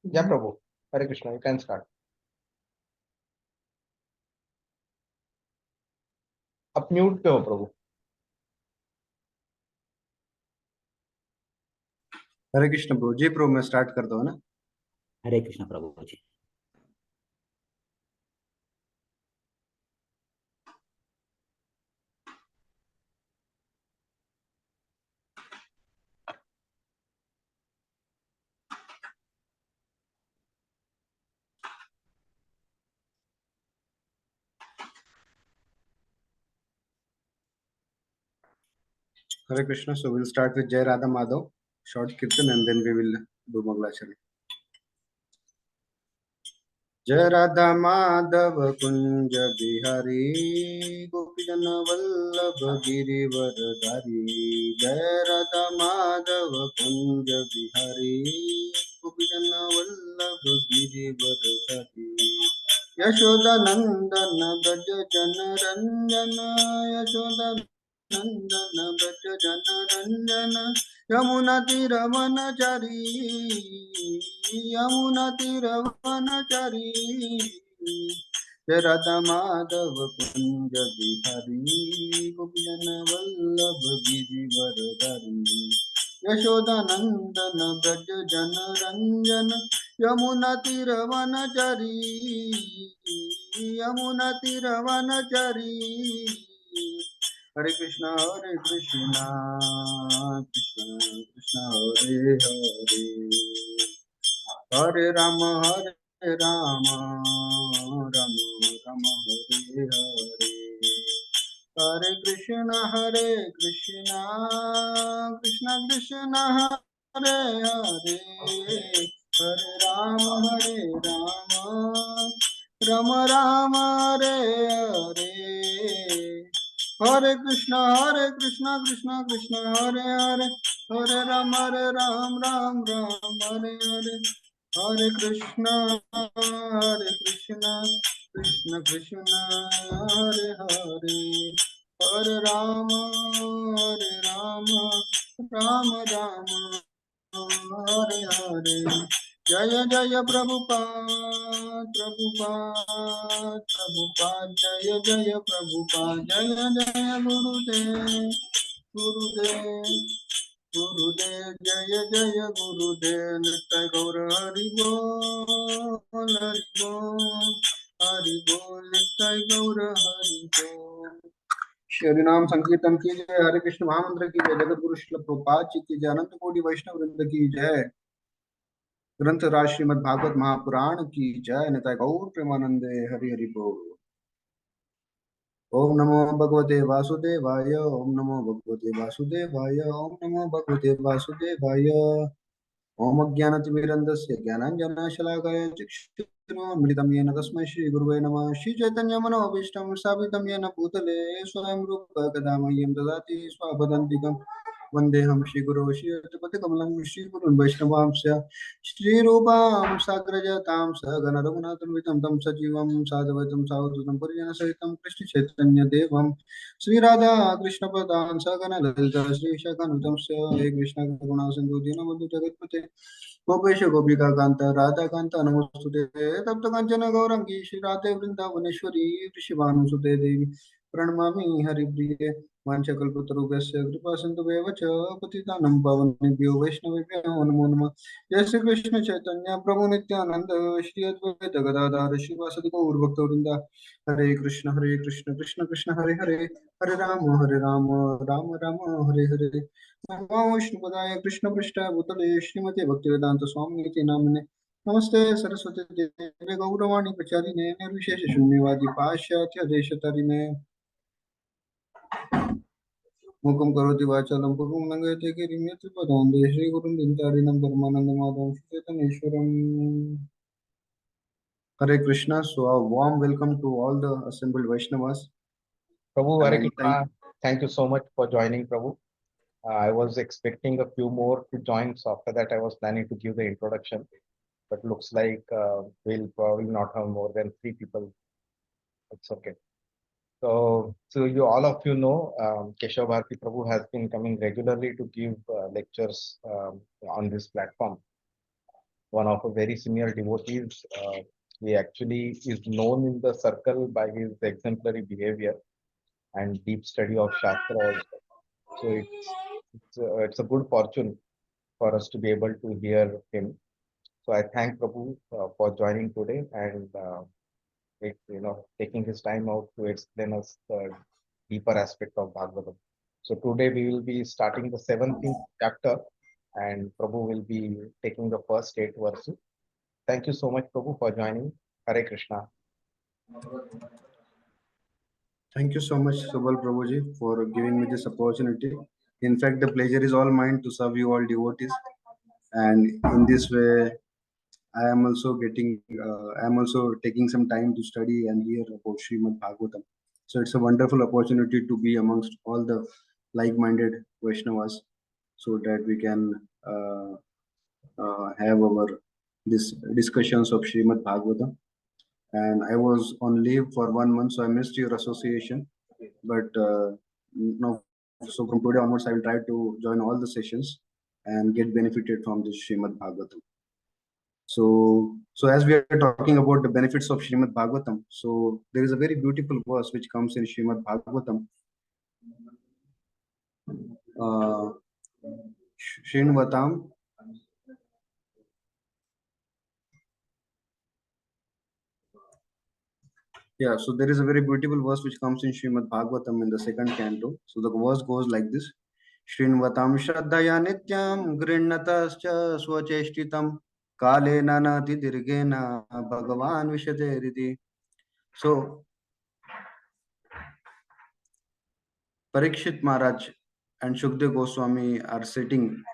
Yeah, Prabhu. Hare Krishna, you can start. आप mute पे हो प्रभु. हरे कृष्ण प्रभु जी. प्रभु मैं स्टार्ट करता हूँ ना. हरे कृष्ण प्रभु जी. Hare Krishna. So we'll start with Jai Radha Madhav, short kirtan, and then we will do Mangalacharya. जय राधा माधव कुंज बिहारी गोपीजन वल्लभ गिरिवरधारी. जय राधा माधव कुंज बिहारी गोपीजन वल्लभ गिरिवरधारी. यशोदा नंदन ब्रज जन रंजन. यशोदा नंदन ब्रज जन रंजन. यमुना तीरवनचारी. यमुना तीरवनचारी. जय राधा माधव कुंज बिहारी गोपीजन वल्लभ गिरिवरधारी. यशोदा नंदन ब्रज जन रंजन. यमुना तीरवनचारी. यमुना तीरवनचारी. हरे कृष्णा कृष्णा कृष्णा हरे हरे. हरे राम राम राम हरे हरे. हरे कृष्णा कृष्णा कृष्णा हरे हरे. हरे राम राम राम हरे हरे. हरे कृष्णा कृष्णा कृष्णा हरे हरे. हरे राम राम हरे हरे. हरे कृष्णा कृष्णा कृष्णा हरे हरे. हरे राम राम हरे हरे. जय जय प्रभुपाद प्रभुपाद प्रभुपाद. जय जय प्रभुपाद. जय जय गुरुदेव गुरुदेव गुरुदेव. जय जय गुरुदेव. नित्य गौर हरि बोल हरि बोल हरि बोल. नित्य गौर हरि बोल. श्री नाम संकीर्तन की जय. हरे कृष्ण महामंत्र की जय. जगत गुरु श्रील प्रभुपाद जी की जय. अनंत कोटि वैष्णव वृंद की जय. ग्रंथ राज श्रीमद् भागवत महापुराण की जय. निताय गौर प्रेमानंदे. हरि हरि बोल. ओम नमो भगवते वासुदेवाय. ओम नमो भगवते वासुदेवाय. ओम नमो भगवते वासुदेवाय. ओम अज्ञानतिमिरन्दस्य ज्ञानाञ्जनशलाकया चक्षुरुन्मिलितं येन तस्मै श्रीगुरुवे नमः. श्रीचैतन्यमनोभीष्टं स्थापितं येन भूतले स्वयं रूप कदा मह्यं ददाति स्वपदान्तिकं. वन्देऽहं श्रीगुरो श्रीयुतपतिकमलं श्रीगुरुन् वैष्णवांश्च. श्रीरूपां साग्रजातां सहगण रघुनाथान्वितं तं सजीवं साद्वैतं सावधूतं परिजनसहितं कृष्णचैतन्यदेवं श्रीराधा कृष्णपदान् सहगण ललिता श्रीशाखान्वितं हे कृष्ण करुणा सिन्धु दीनबन्धु जगत्पते. गोपेश गोपिका कांत राधा कांत नमोस्तुते. तप्त कांचन गौरंगी श्री राधे वृंदावनेश्वरी ऋषिभानुसुते देवी प्रणमामि हरिप्रिये. वाञ्छकल्पतरुभ्यश्च कृपा सिन्धुभ्येव च पतितानं पावनेभ्यो वैष्णवेभ्यो नमो नमः. जय श्री कृष्ण चैतन्य प्रभु नित्यानंद श्री अद्वैत गदाधर श्रीवासदि गौरभक्तवृंद. हरे कृष्ण कृष्ण कृष्ण हरे हरे. हरे राम राम राम हरे हरे. नमो विष्णुपदाय कृष्ण पृष्ठाय भूतले श्रीमते भक्तिवेदांत स्वामी नामिने. नमस्ते सरस्वती देवे गौरवाणी प्रचारिणे निर्विशेष शून्यवादी पाश्चात्य देशतारिणे. मुखं करोति वाचालं पङ्गुं लङ्घयते गिरिं यत्कृपातमहं श्रीगुरुं दीनतारिणं परमानन्दमाधवं श्रीचैतन्येश्वरम्. Hare Krishna. So a warm welcome to all the assembled Vaishnavas. Prabhu, Hare And Krishna. Thank you so much for joining, Prabhu. I was expecting a few more to join, so after that I was planning to give the introduction, but looks like we'll probably not have more than 3 people. It's okay. So you all of you know, Keshav Bharati Prabhu has been coming regularly to give lectures on this platform. one of a very senior devotees. He actually is known in the circle by his exemplary behavior and deep study of Shastra also. So it's a good fortune for us to be able to hear him. So I thank Prabhu for joining today and taking his time out to explain us the deeper aspect of Bhagavatam. So today we will be starting the 17th chapter, and Prabhu will be taking the first 8 verses. Thank you so much, Prabhu, for joining. Hare Krishna. Thank you so much, Subal Prabhuji, for giving me this opportunity. In fact, the pleasure is all mine to serve you all devotees. And in this way, I am also taking some time to study and hear about Srimad Bhagavatam. So it's a wonderful opportunity to be amongst all the like-minded Vaishnavas, so that we can have our this discussions of Srimad Bhagavatam. And I was on leave for 1 month, so I missed your association. But no, so from today onwards, I will try to join all the sessions and get benefited from this Srimad Bhagavatam. So as we are talking about the benefits of Srimad Bhagavatam, so there is a very beautiful verse which comes in Srimad Bhagavatam. Shrinvatam. Yeah, so there is a very beautiful verse which comes in Srimad Bhagavatam in the second canto. So the verse goes like this: Shrinvatam Shraddhaya Nityam Grinnatascha Swacheshtitam Kale Nanati Dirgena Bhagavan Vishate Riti. So Parikshit Maharaj and Shukdev Goswami are sitting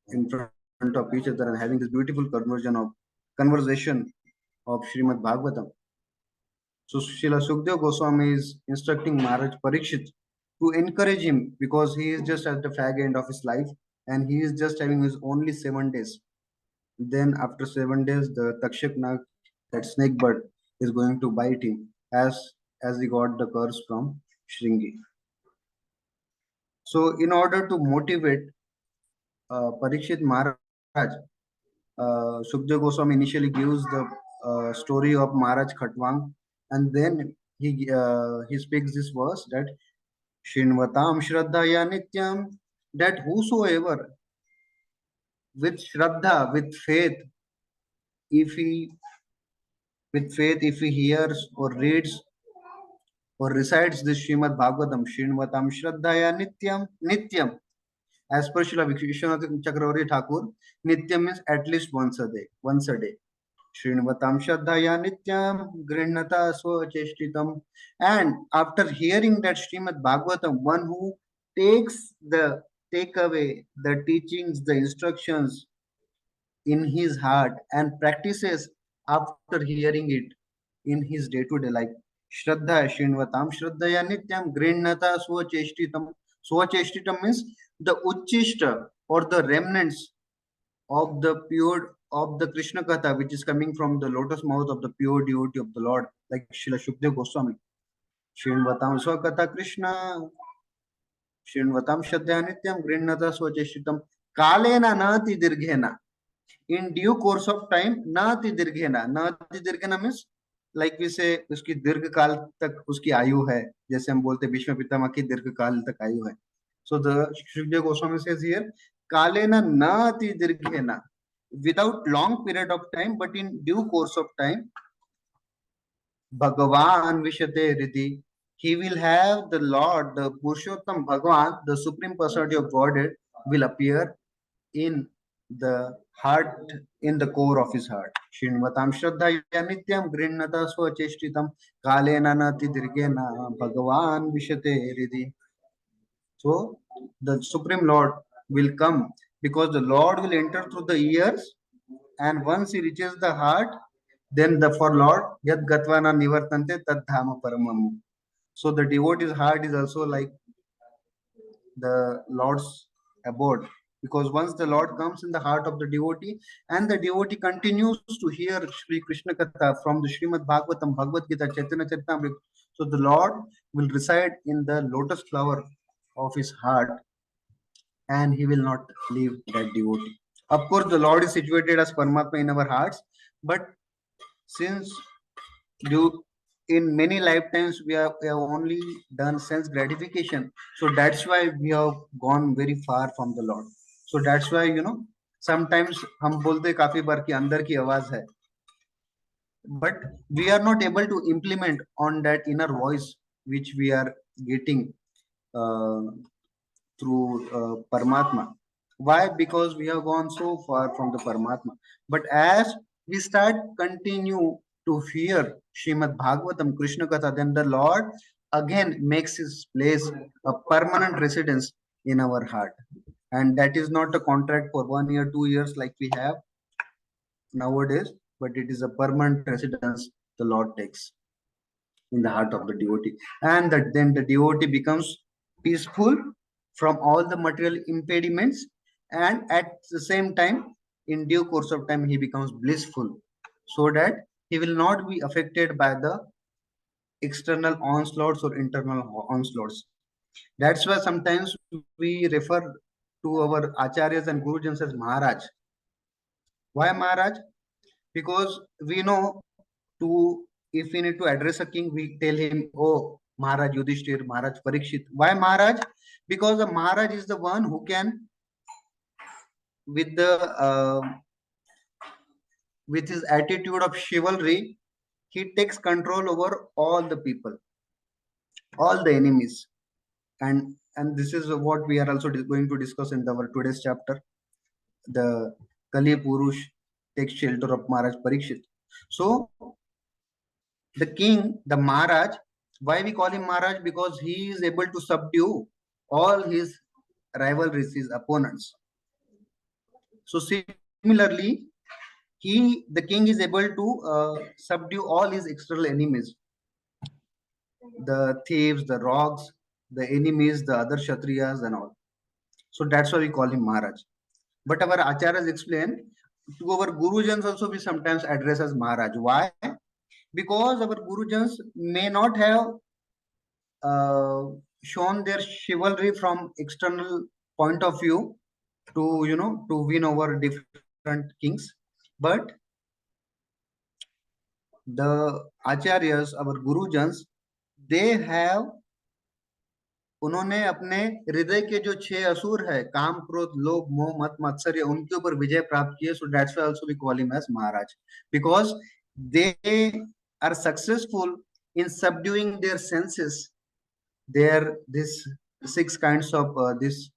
in front of each other and having this beautiful conversation of Srimad Bhagavatam. So Srila Sukdev Goswami is instructing Maharaj Parikshit to encourage him because he is just at the fag end of his life and he is just having his only 7 days. Then after 7 days, the Takshak Nag, that snake bird, is going to bite him as he got the curse from Shringi. So in order to motivate Parikshit Maharaj, Sukdev Goswami initially gives the story of Maharaj Khatwang, and then he speaks this verse that Shinvatam Shraddhaya Nityam, that whosoever with Shraddha, if he if he hears or reads or recites this Srimad Bhagavatam, Shinvatam Shraddhaya Nityam. As per Srila Vishwanath Chakravarti Thakur, Nityam means at least once a day. Srinvatam Shraddhaya Nityam Grihnata Swacheshtitam. And after hearing that Srimad Bhagavatam, one who take away the teachings, the instructions in his heart and practices after hearing it in his day-to-day life. Shraddha Srinvatam Shraddhaya Nityam Grihnata Swacheshtitam. Swacheshtitam means the Uchishta or the remnants of the Krishna Katha, which is coming from the lotus mouth of the pure devotee of the Lord, like Srila Shukdev Goswami. Shinvatam Swakatha Krishna, Shinvatam Shadhyanityam, Grinnata Swacheshitam, Kalena Nati Dirghena. In due course of time, Nati Dirghena. Nati Dirghena means like we say, उसकी दीर्घ काल तक उसकी आयु है, जैसे हम बोलते भीष्म पितामह की दीर्घ काल तक आयु है. So the Shukdev Goswami says here, Kalena Nati Dirghena. Without long period of time, but in due course of time, Bhagavan Vishate Riti, he will have the Lord, the Purushottam Bhagavan, the Supreme Personality of Godhead, will appear in the heart, in the core of his heart. Shinvatam Shraddhaya Nityam Grinnata Swacheshtitam Kalena Nati Dirghena Bhagavan Vishate Riti. So the Supreme Lord will come because the Lord will enter through the ears, and once he reaches the heart, then the for Lord Yad Gatvana Nivartante Tad Dhama Paramam. So the devotee's heart is also like the Lord's abode, because once the Lord comes in the heart of the devotee and the devotee continues to hear Sri Krishna Katha from the Srimad Bhagavatam, Bhagavad Gita, Chaitanya Charitamrita, so the Lord will reside in the lotus flower of his heart and he will not leave that devotee. Of course, the Lord is situated as Paramatma in our hearts, but since you in many lifetimes we have only done sense gratification, so that's why we have gone very far from the Lord. So that's why sometimes हम बोलते हैं काफी बार कि अंदर की आवाज है, but we are not able to implement on that inner voice which we are getting uh, through Paramatma. Why? Because we have gone so far from the Paramatma. But as we start continue to hear Srimad Bhagavatam, Krishna Katha, then the Lord again makes his place a permanent residence in our heart. And that is not a contract for 1 year, 2 years like we have nowadays, but it is a permanent residence the Lord takes in the heart of the devotee. And that then the devotee becomes peaceful from all the material impediments, and at the same time, in due course of time, he becomes blissful, so that he will not be affected by the external onslaughts or internal onslaughts. That's why sometimes we refer to our acharyas and gurujans as Maharaj. Why Maharaj? Because we know to if we need to address a king, we tell him, oh, Maharaj Yudhishthir, Maharaj Parikshit. Why Maharaj? Because the Maharaj is the one who can, with the with his attitude of chivalry, he takes control over all the people, all the enemies, and this is what we are also going to discuss in our today's chapter. The Kali Purush takes shelter of Maharaj Parikshit. So the king, the Maharaj, why we call him Maharaj? Because he is able to subdue all his rivalries, his opponents. So similarly, the king is able to subdue all his external enemies, the thieves, the rogues, the enemies, the other Kshatriyas and all. So that's why we call him Maharaj. But our acharyas explain, to our Gurujans also we sometimes address as Maharaj. Why? Because our Gurujans may not have shown their chivalry from external point of view to win over different kings, but the acharyas, our gurujans, they have उन्होंने अपने हृदय के जो 6 असुर है, काम क्रोध लोभ मोह मत मत्सर्य, उनके ऊपर विजय प्राप्त किए. So that's why also we call him as Maharaj, because they are successful in subduing their senses, their this 6 kinds of this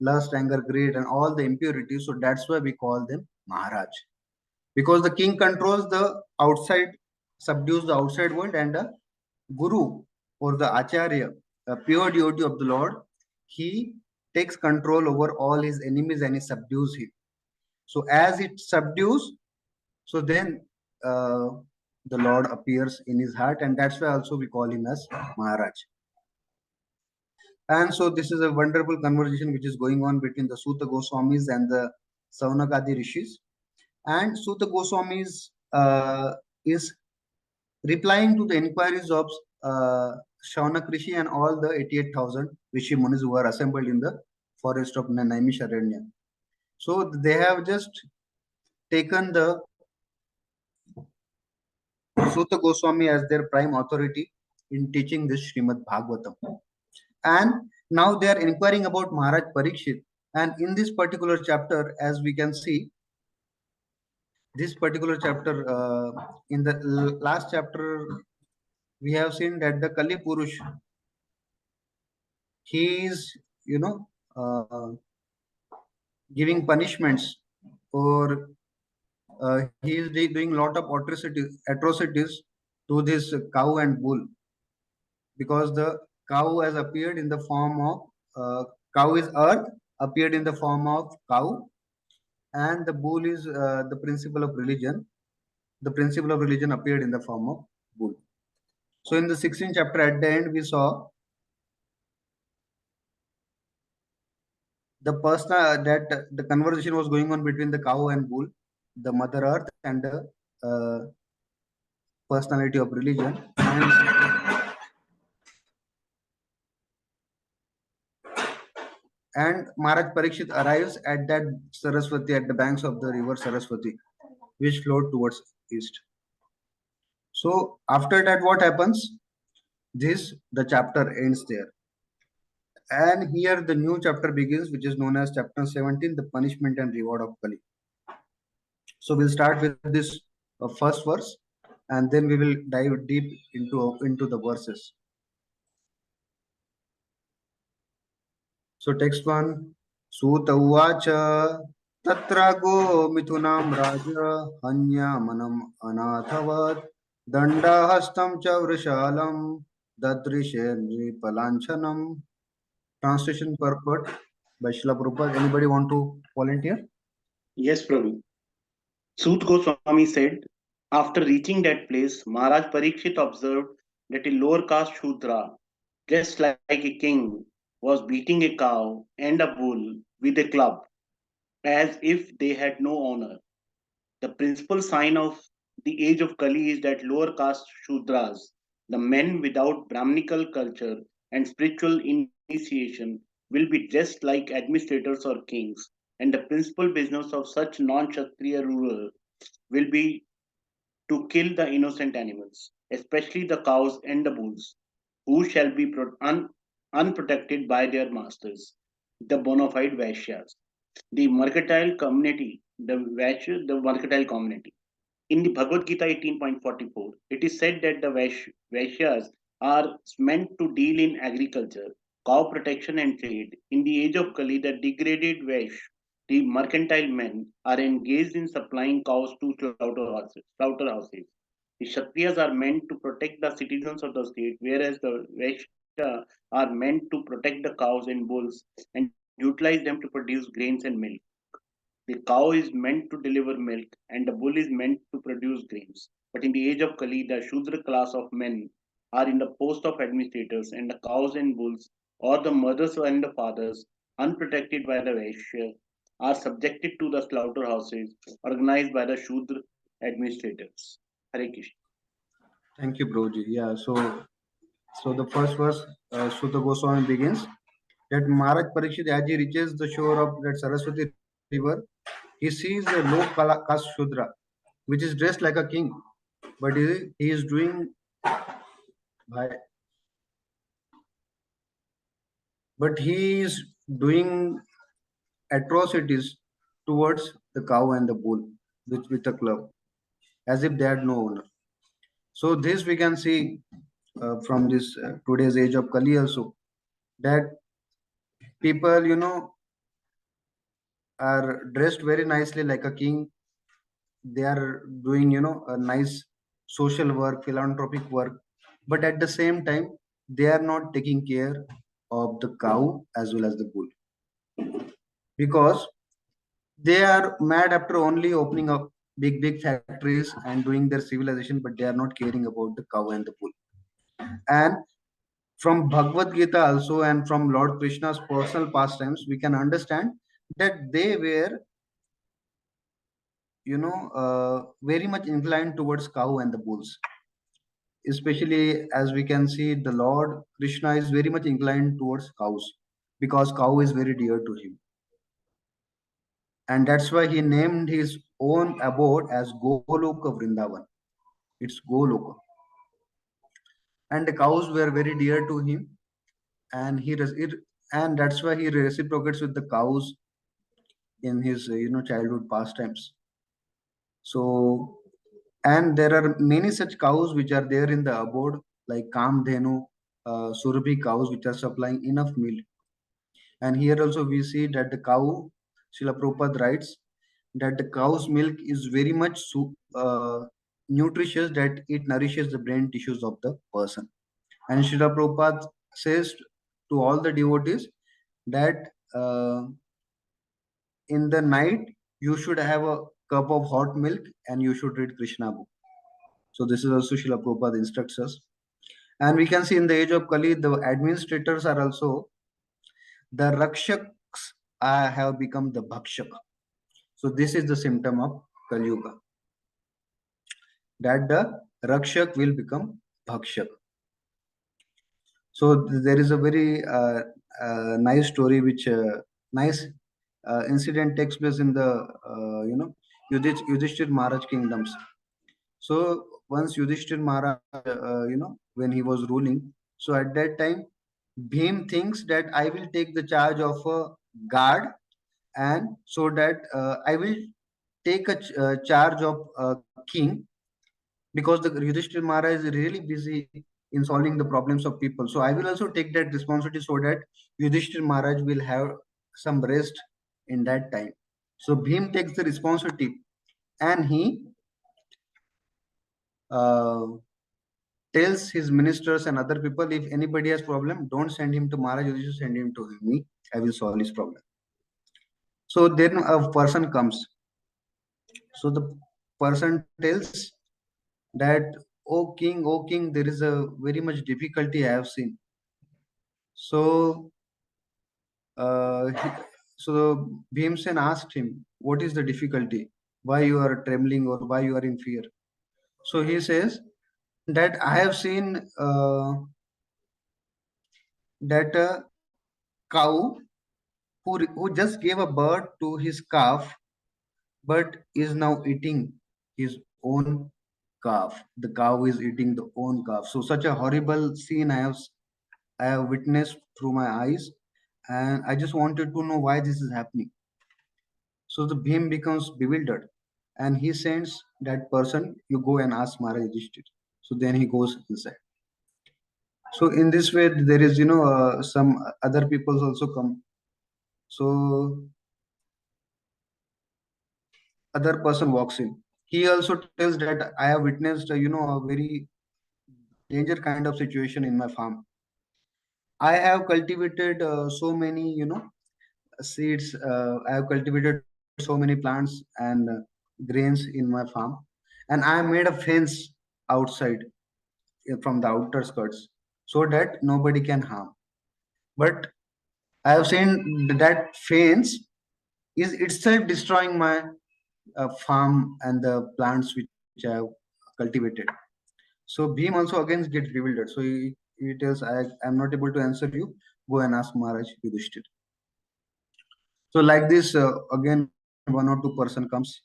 lust, anger, greed, and all the impurities. So that's why we call them Maharaj, because the king controls the outside, subdues the outside world, and the guru or the acharya, a pure devotee of the Lord, he takes control over all his enemies and he subdues him. So as it subdues, so then the Lord appears in his heart, and that's why also we call him as Maharaj. And so this is a wonderful conversation which is going on between the Suta Goswamis and the Saunakadi Rishis. And Suta Goswamis is replying to the inquiries of Shaunak Rishi and all the 88,000 Rishi Munis who are assembled in the forest of Naimisharanya. So they have just taken the Suta Goswami as their prime authority in teaching this Srimad Bhagavatam. And now they are inquiring about Maharaj Parikshit. And in this particular chapter, as we can see, this particular chapter, in the last chapter, we have seen that the Kali Purush, he is, giving punishments, or he is doing lot of atrocities to this cow and bull, because the cow has appeared in the form of cow is earth, appeared in the form of cow, and the bull is the principle of religion. The principle of religion appeared in the form of bull. So in the 16th chapter, at the end, we saw the person that the conversation was going on between the cow and bull, the mother earth, and the personality of religion. And And Maharaj Parikshit arrives at that Saraswati, at the banks of the river Saraswati, which flowed towards east. So after that, what happens? The chapter ends there. And here the new chapter begins, which is known as chapter 17, the punishment and reward of Kali. So we'll start with this first verse, and then we will dive deep into the verses. So text 1, Suta uvacha tatra go mithunam raja hanya manam anathavat danda hastam cha vrishalam dadrishe nripalanchanam. Translation purport by Srila Prabhupada. Anybody want to volunteer? Yes, Prabhu. Sut Goswami said, after reaching that place, Maharaj Parikshit observed that a lower caste Shudra, dressed like a king, was beating a cow and a bull with a club, as if they had no honor. The principal sign of the age of Kali is that lower caste Shudras, the men without Brahminical culture and spiritual initiation, will be dressed like administrators or kings, and the principal business of such non-Kshatriya rulers will be to kill the innocent animals, especially the cows and the bulls, who shall be unprotected by their masters, the bona fide Vaishyas. The mercantile community, the mercantile community. In the Bhagavad Gita 18.44, it is said that the Vaishyas are meant to deal in agriculture, cow protection, and trade. In the age of Kali, the degraded Vaishya, the mercantile men, are engaged in supplying cows to slaughterhouses. The Kshatriyas are meant to protect the citizens of the state, whereas the Vaishya are meant to protect the cows and bulls and utilize them to produce grains and milk. The cow is meant to deliver milk and the bull is meant to produce grains. But in the age of Kali, the Shudra class of men are in the post of administrators, and the cows and bulls, or the mothers and the fathers, unprotected by the Vaishya, are subjected to the slaughterhouses organized by the Shudra administrators. Hare Krishna. Thank you, Broji. Yeah, so the first verse, Sutta Goswami begins that Maharaj Parikshit, as he reaches the shore of that Saraswati river, he sees a low caste Shudra, which is dressed like a king, but he is doing by, but he is doing atrocities towards the cow and the bull with a club, as if they had no owner. So this we can see from this today's age of Kali also, that people, are dressed very nicely like a king. They are doing, a nice social work, philanthropic work, but at the same time, they are not taking care of the cow as well as the bull, because they are mad after only opening up big factories and doing their civilization, but they are not caring about the cow and the bull. And from Bhagavad Gita also, and from Lord Krishna's personal pastimes, we can understand that they were, very much inclined towards cow and the bulls. Especially as we can see, the Lord Krishna is very much inclined towards cows, because cow is very dear to him. And that's why he named his own abode as Goloka Vrindavan. It's Goloka. And the cows were very dear to him, and and that's why he reciprocates with the cows in his childhood pastimes. So, and there are many such cows which are there in the abode, like Kamdhenu, Surabhi cows, which are supplying enough milk. And here also we see that the cow, Srila Prabhupada writes that the cow's milk is very much nutritious, that it nourishes the brain tissues of the person. And Srila Prabhupada says to all the devotees that in the night you should have a cup of hot milk and you should read Krishna book. So this is also Srila Prabhupada instructs us. And we can see in the age of Kali, the administrators are also, the Rakshaks have become the Bhakshak. So this is the symptom of Kali Yuga, that the Rakshak will become Bhakshak. So there is a very nice story, which nice incident takes place in the Yudhishthir Maharaj kingdoms. So once Yudhishthir Maharaj, when he was ruling, so at that time, Bhim thinks that I will take the charge of a guard, and so that I will take a charge of a king, because the Yudhishthir Maharaj is really busy in solving the problems of people. So I will also take that responsibility so that Yudhishthir Maharaj will have some rest in that time. So Bhim takes the responsibility, and he uh, tells his ministers and other people, if anybody has problem, don't send him to Maharaj Yudhishthir, send him to me. I will solve his problem. So then a person comes. So the person tells that, O king, there is a very much difficulty I have seen. So, so Bhimsen asked him, what is the difficulty? Why you are trembling, or why you are in fear? So he says that I have seen that a cow who just gave a birth to his calf, but is now eating his own calf. The cow is eating the own calf. So such a horrible scene I have witnessed through my eyes, and I just wanted to know why this is happening. So the Bhim becomes bewildered, and he sends that person, you go and ask Maharaj Yudhishthir. So then he goes inside. So in this way, there is some other peoples also come. So other person walks in. He also tells that I have witnessed a very danger kind of situation in my farm. I have cultivated so many seeds. I have cultivated so many plants and grains in my farm, and I made a fence outside, from the outer skirts, so that nobody can harm. But I have seen that fence is itself destroying my farm and the plants which I have cultivated. So Bhim also again gets bewildered. So he tells, I am not able to answer you. Go and ask Maharaj Yudhishthir. So like this, again, one or two person comes.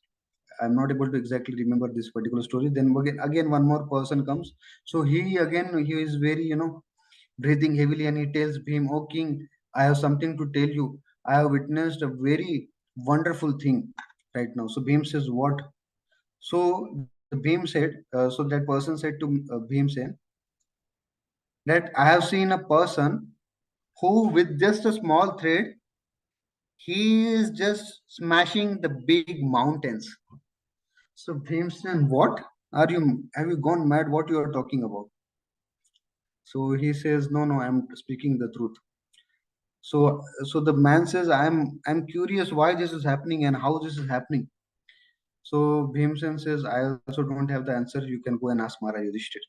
I'm not able to exactly remember this particular story. Then again one more person comes. So he is very, breathing heavily, and he tells Bhim, O king, I have something to tell you. I have witnessed a very wonderful thing right now. So Bhim says, what? So the Bhim said, so that person said to Bhim said, that I have seen a person who, with just a small thread, he is just smashing the big mountains. So Bhimsen, what are you? Have you gone mad? What you are talking about? So he says, no, no, I'm speaking the truth. So the man says, I'm curious why this is happening and how this is happening. So Bhimsen says, I also don't have the answer. You can go and ask Maharaj Yudhishthir.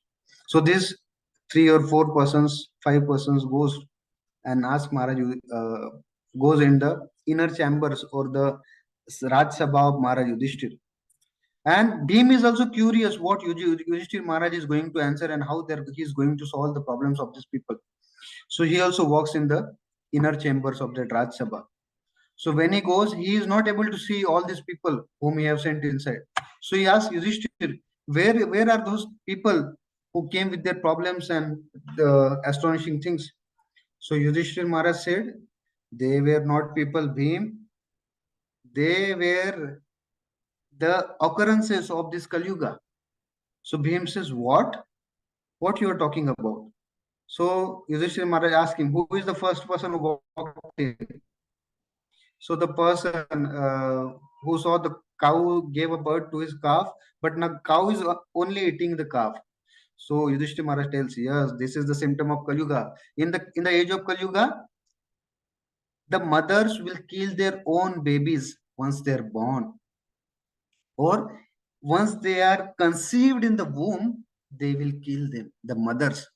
So these 3 or 4 persons, 5 persons goes and ask Maharaj, goes in the inner chambers or the Raj Sabha of Maharaj Yudhishthir. And Bhim is also curious what Yudhishthir Maharaj is going to answer and how he is going to solve the problems of these people. So he also walks in the inner chambers of the Raj Sabha. So when he goes, he is not able to see all these people whom he have sent inside. So he asks Yudhishthir, where are those people who came with their problems and the astonishing things? So Yudhishthir Maharaj said, they were not people, Bhim. They were the occurrences of this Kali Yuga. So Bhim says, what? What you are talking about? So Yudhishthir Maharaj asked him, who is the first person who walked in? So the person who saw the cow gave a birth to his calf, but now cow is only eating the calf. So Yudhishthir Maharaj tells, yes, this is the symptom of Kali Yuga. In the age of Kali Yuga, the mothers will kill their own babies once they are born, or once they are conceived in the womb, they will kill them, the mothers.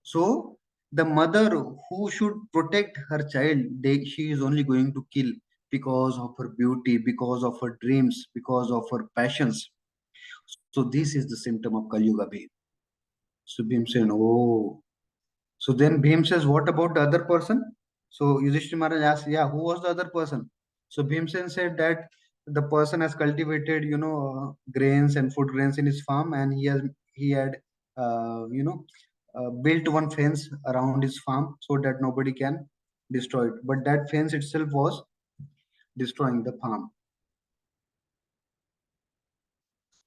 So the mother who should protect her child, she is only going to kill because of her beauty, because of her dreams, because of her passions. So this is the symptom of Kali Yuga, Bhim. So Bhim said, oh. So then Bhim says, what about the other person? So Yudhishthira Maharaj asked, yeah, who was the other person? So Bhimsen said that the person has cultivated, grains and food grains in his farm, and he had, built one fence around his farm so that nobody can destroy it. But that fence itself was destroying the farm.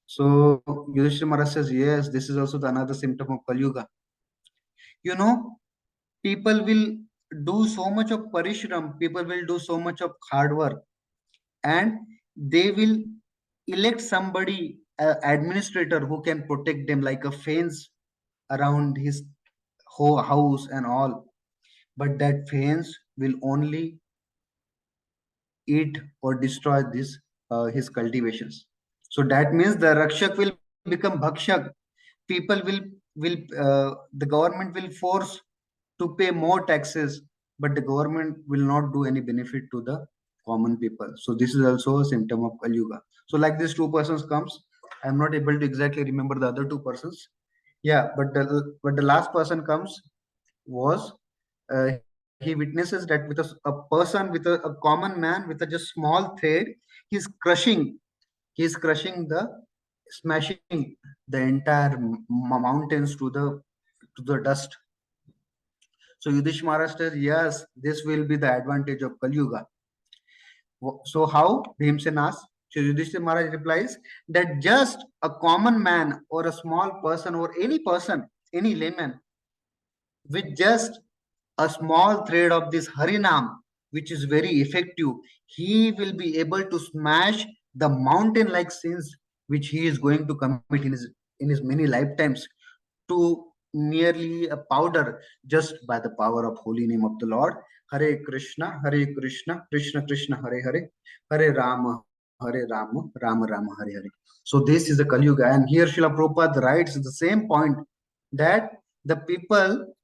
So Yudhishthira Maharaj says, yes, this is also another symptom of Kali Yuga. People will do so much of parishram, people will do so much of hard work, and they will elect somebody, administrator, who can protect them like a fence around his whole house and all. But that fence will only eat or destroy his cultivations. So that means the rakshak will become bhakshak. People the government will force to pay more taxes, but the government will not do any benefit to the common people. So this is also a symptom of Kali Yuga. So like these two persons comes, I'm not able to exactly remember the other two persons. Yeah, but the last person comes was, he witnesses that with a person, with a common man with a just small thread, he's crushing the smashing the entire mountains to the dust. So Yudhishthira Maharaj says, yes, this will be the advantage of Kali Yuga. So how? Bhimsen asks. So Yudhishthira Maharaj replies that just a common man or a small person or any person, any layman, with just a small thread of this Harinam, which is very effective, he will be able to smash the mountain-like sins which he is going to commit in his many lifetimes to merely a powder, just by the power of holy name of the Lord. Hare Krishna, Krishna Krishna, Hare Hare, Hare Rama, Rama Rama, Hare Hare. So this is the Kali Yuga, and here Srila Prabhupada writes the same point, that the people,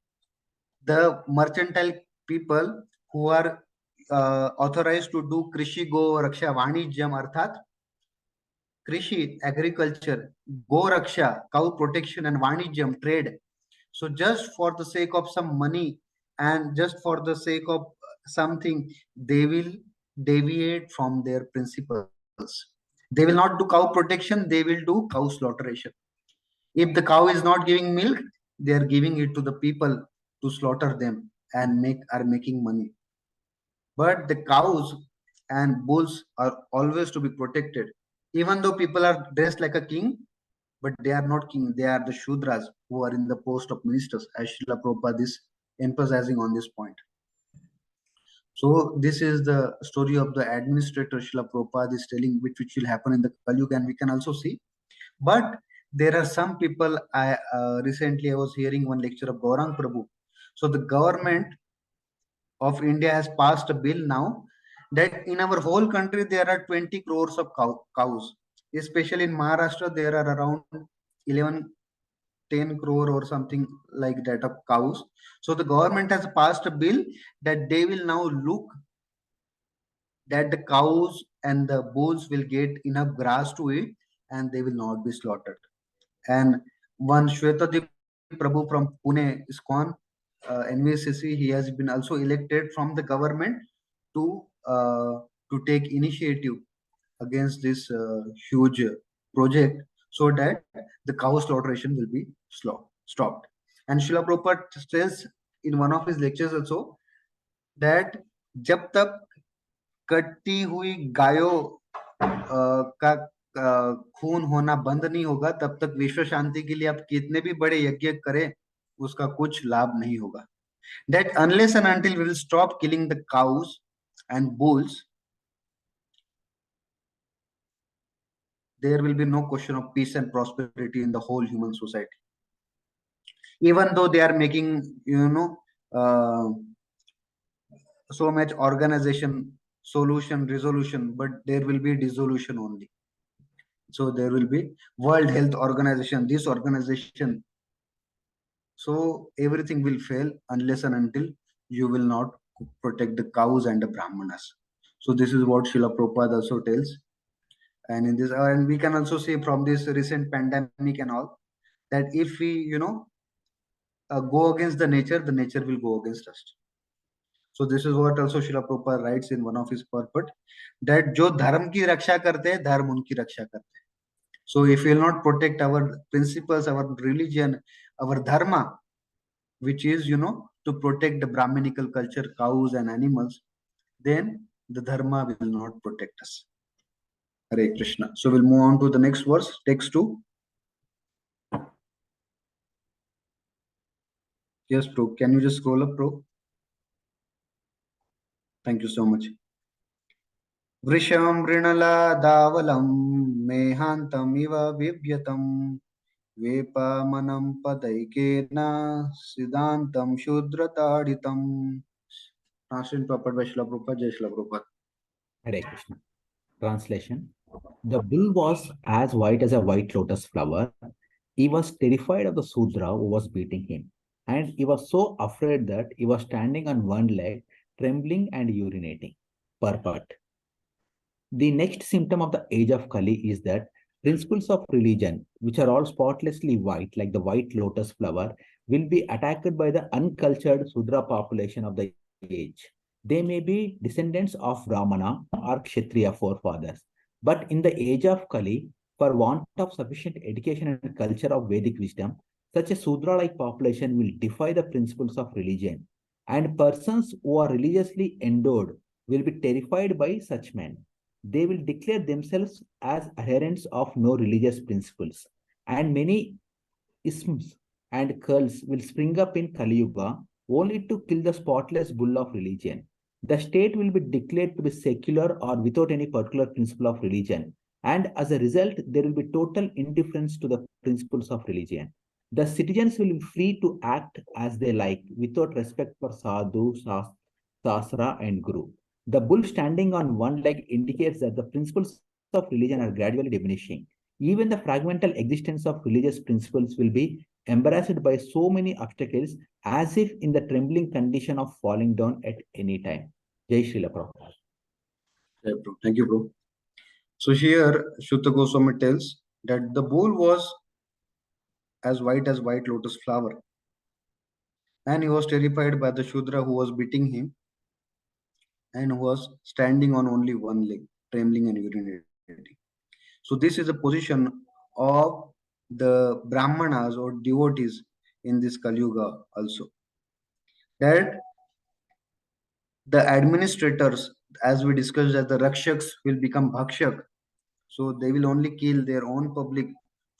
the mercantile people who are authorized to do Krishi Go Raksha Vanijyam, Arthat Krishi, agriculture, Go Raksha, cow protection, and Vanijyam, trade. So just for the sake of some money and just for the sake of something, they will deviate from their principles. They will not do cow protection, they will do cow slaughteration. If the cow is not giving milk, they are giving it to the people to slaughter them and are making money. But the cows and bulls are always to be protected. Even though people are dressed like a king, but they are not king, they are the Shudras who are in the post of ministers, as Srila Prabhupada is emphasizing on this point. So this is the story of the administrator Srila Prabhupada is telling, which will happen in the Kali Yuga, and we can also see. But there are some people, recently I was hearing one lecture of Gaurang Prabhu. So the government of India has passed a bill now that in our whole country there are 20 crores of cows. Especially in Maharashtra, there are around 10 crore or something like that of cows. So the government has passed a bill that they will now look that the cows and the bulls will get enough grass to eat and they will not be slaughtered. And one Shwetadeep Prabhu from Pune, ISKCON, NVCC, he has been also elected from the government to take initiative against this huge project, so that the cow slaughteration will be stopped. And Srila Prabhupada says in one of his lectures also that जब तक कटती हुई गायों का खून होना बंद नहीं होगा, तब तक विश्व शांति के लिए आप कितने भी बड़े यज्ञ करें, उसका कुछ लाभ नहीं होगा. That unless and until we will stop killing the cows and bulls, there will be no question of peace and prosperity in the whole human society. Even though they are making, so much organization, solution, resolution, but there will be dissolution only. So there will be World Health Organization, this organization. So everything will fail unless and until you will not protect the cows and the brahmanas. So this is what Srila Prabhupada also tells. And in this, and we can also see from this recent pandemic and all, that if we, go against the nature will go against us. So this is what also Srila Prabhupada writes in one of his purport, that जो धर्म की रक्षा करते हैं धर्म उनकी रक्षा करते हैं. So if we will not protect our principles, our religion, our dharma, which is to protect the Brahminical culture, cows and animals, then the dharma will not protect us. Hare Krishna. So we'll move on to the next verse, text 2. Yes, bro. Can you just scroll up, bro? Thank you so much. Vrisham Rinala Davalam Mehantam Iva Vivyatam Vepamanam Padaikena Siddhantam Shudrataditam. Translation proper by Srila Prabhupada, Jai Srila Prabhupada. Hare Krishna. Translation. The bull was as white as a white lotus flower. He was terrified of the Sudra who was beating him. And he was so afraid that he was standing on one leg, trembling and urinating. Purport. The next symptom of the age of Kali is that principles of religion, which are all spotlessly white, like the white lotus flower, will be attacked by the uncultured Sudra population of the age. They may be descendants of Brahmana or Kshatriya forefathers. But in the age of Kali, for want of sufficient education and culture of Vedic wisdom, such a Sudra-like population will defy the principles of religion. And persons who are religiously endowed will be terrified by such men. They will declare themselves as adherents of no religious principles. And many isms and cults will spring up in Kali Yuga only to kill the spotless bull of religion. The state will be declared to be secular or without any particular principle of religion. And as a result, there will be total indifference to the principles of religion. The citizens will be free to act as they like without respect for sadhu, sastra, and guru. The bull standing on one leg indicates that the principles of religion are gradually diminishing. Even the fragmental existence of religious principles will be embarrassed by so many obstacles as if in the trembling condition of falling down at any time. Jai Srila Prabhupada. Yeah, bro. Thank you, bro. So here, Shuddha Goswami tells that the bull was as white lotus flower, and he was terrified by the Shudra who was beating him and who was standing on only one leg, trembling and urinating. So this is a position of the Brahmanas or devotees in this Kali Yuga also. That the administrators, as we discussed, that the Rakshaks will become Bhakshak. So they will only kill their own public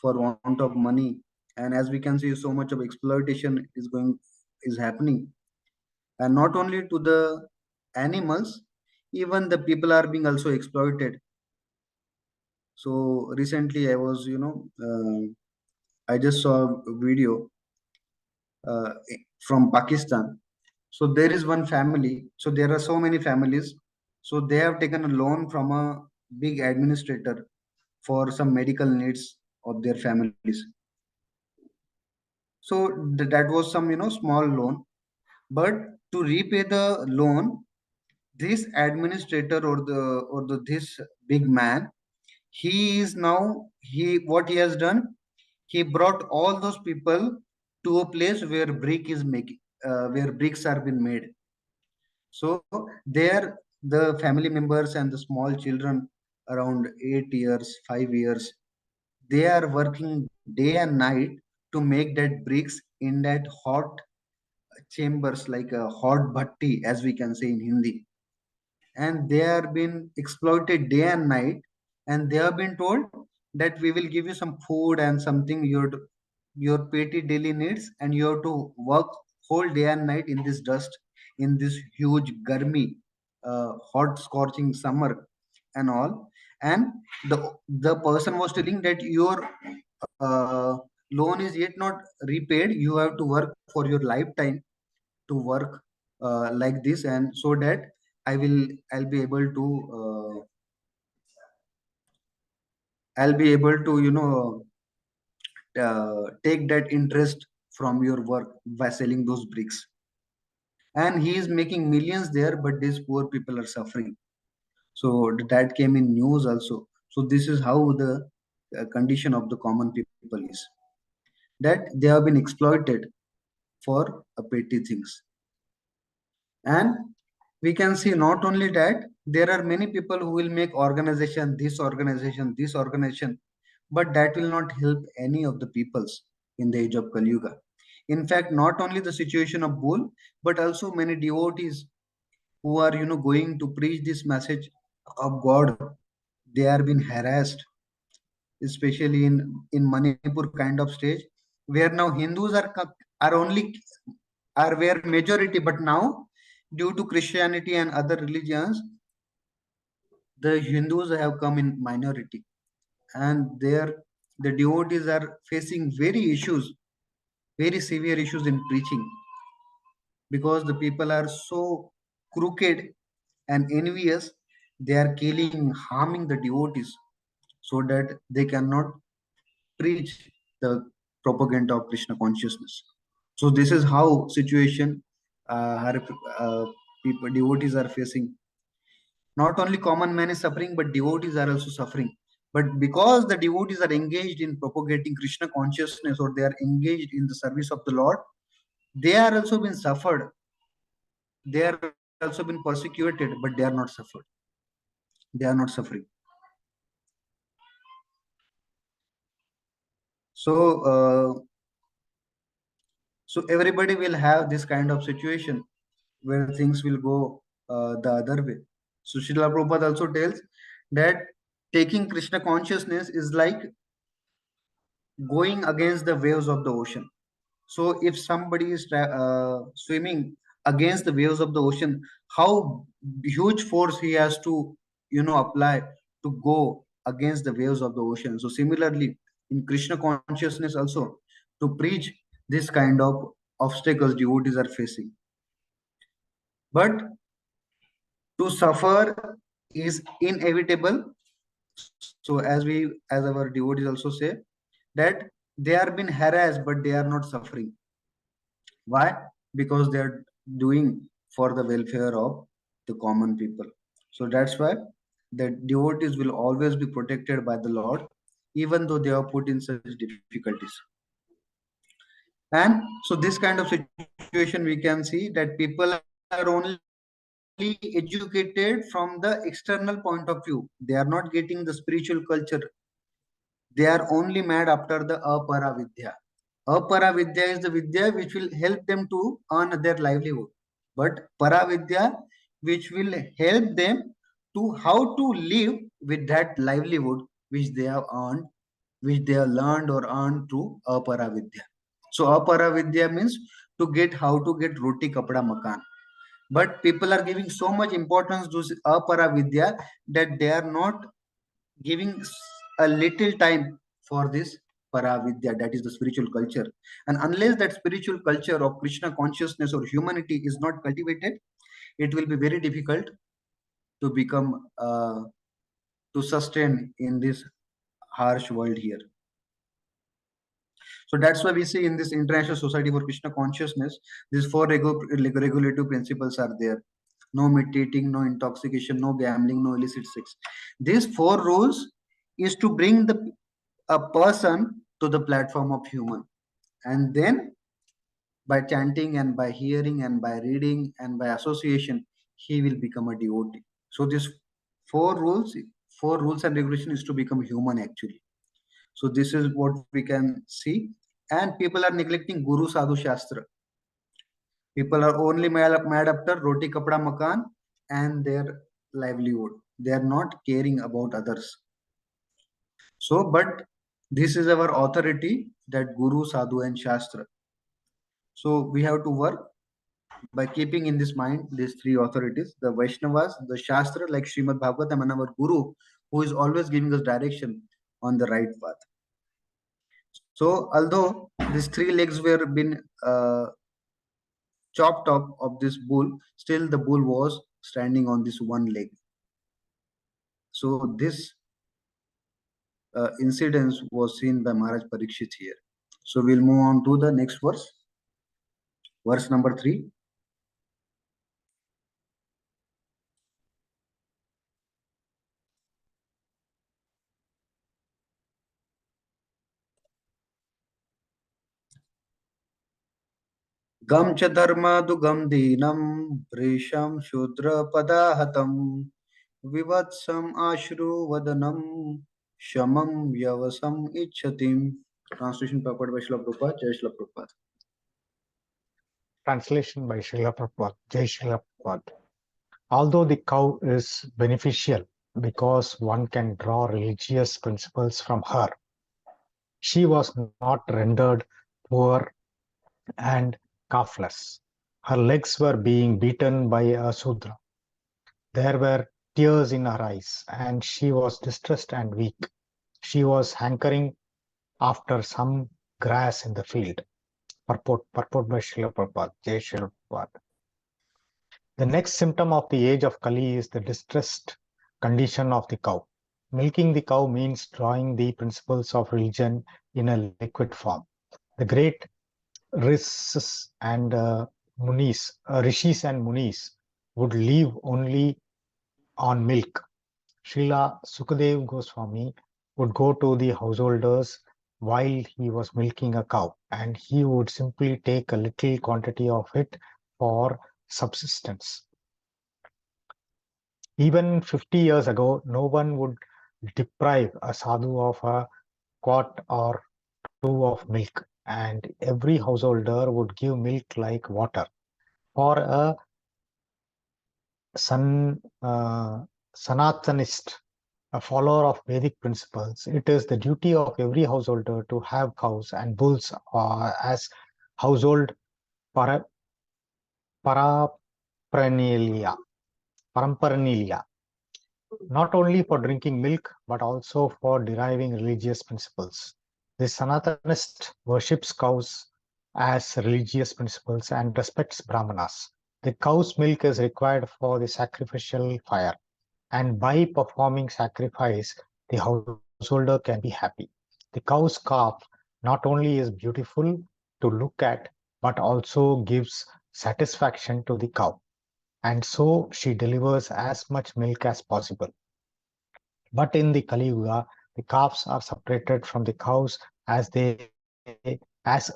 for want of money. And as we can see, so much of exploitation is happening. And not only to the animals, even the people are being also exploited. So recently I was, I just saw a video uh, from Pakistan. So there is one family. So there are so many families. So they have taken a loan from a big administrator for some medical needs of their families. So that was some, small loan. But to repay the loan, this administrator or this big man, he is now he what he has done, he brought all those people to a place where where bricks are being made. So there the family members and the small children around 8 years 5 years, they are working day and night to make that bricks in that hot chambers, like a hot bhatti as we can say in Hindi. And they are being exploited day and night, and they have been told that we will give you some food and something your petty daily needs, and you have to work whole day and night in this dust, in this huge garmi, hot scorching summer and all. And the person was telling that your uh, loan is yet not repaid, you have to work for your lifetime to work like this, and so that I'll be able to take that interest from your work by selling those bricks. And he is making millions there, but these poor people are suffering. So that came in news also. So this is how the condition of the common people is, that they have been exploited for petty things. And we can see not only that, there are many people who will make this organization, but that will not help any of the peoples in the age of Kali Yuga. In fact, not only the situation of bull, but also many devotees who are going to preach this message of God, they are being harassed, especially in Manipur kind of stage, where now Hindus are only are where majority, but now due to Christianity and other religions, the Hindus have come in minority, and there the devotees are facing very severe issues in preaching, because the people are so crooked and envious. They are killing, harming the devotees so that they cannot preach the propaganda of Krishna consciousness. So this is how situation people devotees are facing. Not only common man is suffering, but devotees are also suffering. But because the devotees are engaged in propagating Krishna consciousness, or they are engaged in the service of the Lord, they are also been suffered. They are also been persecuted, but they are not suffered. They are not suffering. So, so everybody will have this kind of situation where things will go the other way. So Srila Prabhupada also tells that taking Krishna consciousness is like going against the waves of the ocean. So if somebody is swimming against the waves of the ocean, how huge force he has to apply to go against the waves of the ocean. So similarly, in Krishna consciousness also, to preach this kind of obstacles devotees are facing. But to suffer is inevitable. So as our devotees also say, that they are being harassed, but they are not suffering. Why? Because they are doing for the welfare of the common people. So that's why the devotees will always be protected by the Lord, even though they are put in such difficulties. And so this kind of situation, we can see that people are only educated from the external point of view. They are not getting the spiritual culture. They are only mad after the apara vidya. Apara vidya is the vidya which will help them to earn their livelihood. But para vidya, which will help them to how to live with that livelihood which they have earned, which they have learned or earned through apara vidya. So apara vidya means to get how to get roti kapda makan. But people are giving so much importance to apara vidya that they are not giving a little time for this paravidya, that is the spiritual culture. And unless that spiritual culture of Krishna consciousness or humanity is not cultivated, it will be very difficult to become to sustain in this harsh world here. So that's why we see in this International Society for Krishna Consciousness, these four regulative principles are there. No meat eating, no intoxication, no gambling, no illicit sex. These four rules is to bring a person to the platform of human. And then by chanting and by hearing and by reading and by association, he will become a devotee. So these four rules, four rules and regulation is to become human actually. So this is what we can see. And people are neglecting Guru Sadhu Shastra. People are only mad after roti kapda makan and their livelihood. They are not caring about others. So, but this is our authority, that Guru, Sadhu, and Shastra. So we have to work by keeping in this mind these three authorities: the Vaishnavas, the Shastra like Srimad Bhagavatam, and our Guru, who is always giving us direction on the right path. So although these three legs were been chopped off of this bull, still the bull was standing on this one leg. So this incidence was seen by Maharaj Parikshit here. So we'll move on to the next verse, verse number 3. Gam cha dharma dugam dinam brisham shudra padahatam vivatsam ashru vadanam shamam yavasam ichhatim. Translation purport by Srila Prabhupada, Jai Srila Prabhupada. Translation by Srila Prabhupada. Jai Srila Prabhupada. Although the cow is beneficial because one can draw religious principles from her, she was not rendered poor and calfless. Her legs were being beaten by a Sudra. There were tears in her eyes, and she was distressed and weak. She was hankering after some grass in the field. Purport by Srila Prabhupada. Jai Srila Prabhupada. The next symptom of the age of Kali is the distressed condition of the cow. Milking the cow means drawing the principles of religion in a liquid form. The great rishis and munis would live only on milk. Srila Sukadev Goswami would go to the householders while he was milking a cow, and he would simply take a little quantity of it for subsistence. Even 50 years ago, no one would deprive a sadhu of a quart or two of milk, and every householder would give milk like water. For a Sanatanist, a follower of Vedic principles, it is the duty of every householder to have cows and bulls as household paraphernalia, not only for drinking milk, but also for deriving religious principles. The Sanatanist worships cows as religious principles and respects Brahmanas. The cow's milk is required for the sacrificial fire, and by performing sacrifice, the householder can be happy. The cow's calf not only is beautiful to look at, but also gives satisfaction to the cow, and so she delivers as much milk as possible. But in the Kali Yuga, the calves are separated from the cows as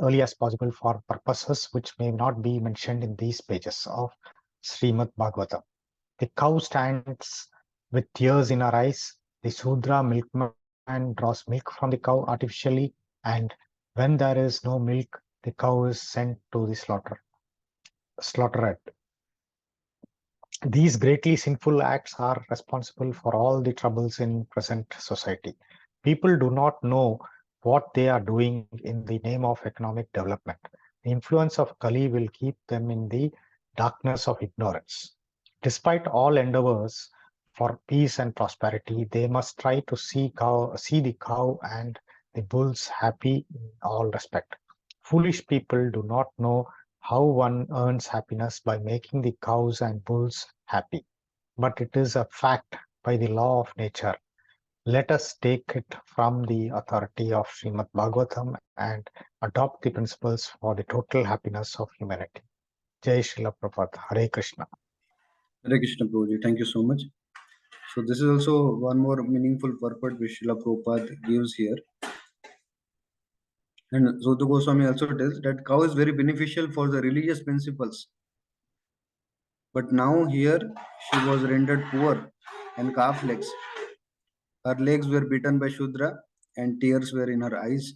early as possible for purposes which may not be mentioned in these pages of Srimad Bhagavatam. The cow stands with tears in her eyes. The Sudra milkman draws milk from the cow artificially, and when there is no milk, the cow is sent to the slaughtered. These greatly sinful acts are responsible for all the troubles in present society. People do not know what they are doing in the name of economic development. The influence of Kali will keep them in the darkness of ignorance. Despite all endeavors for peace and prosperity, they must try to see the cow and the bulls happy in all respect. Foolish people do not know how one earns happiness by making the cows and bulls happy, but it is a fact by the law of nature. Let us take it from the authority of Srimad Bhagavatam and adopt the principles for the total happiness of humanity. Jai Srila Prabhupada. Hare Krishna. Hare Krishna Prabhuji, thank you so much. So this is also one more meaningful purport which Srila Prabhupada gives here. And Sutta Goswami also tells that cow is very beneficial for the religious principles. But now here she was rendered poor and calfless. Her legs were beaten by Shudra and tears were in her eyes.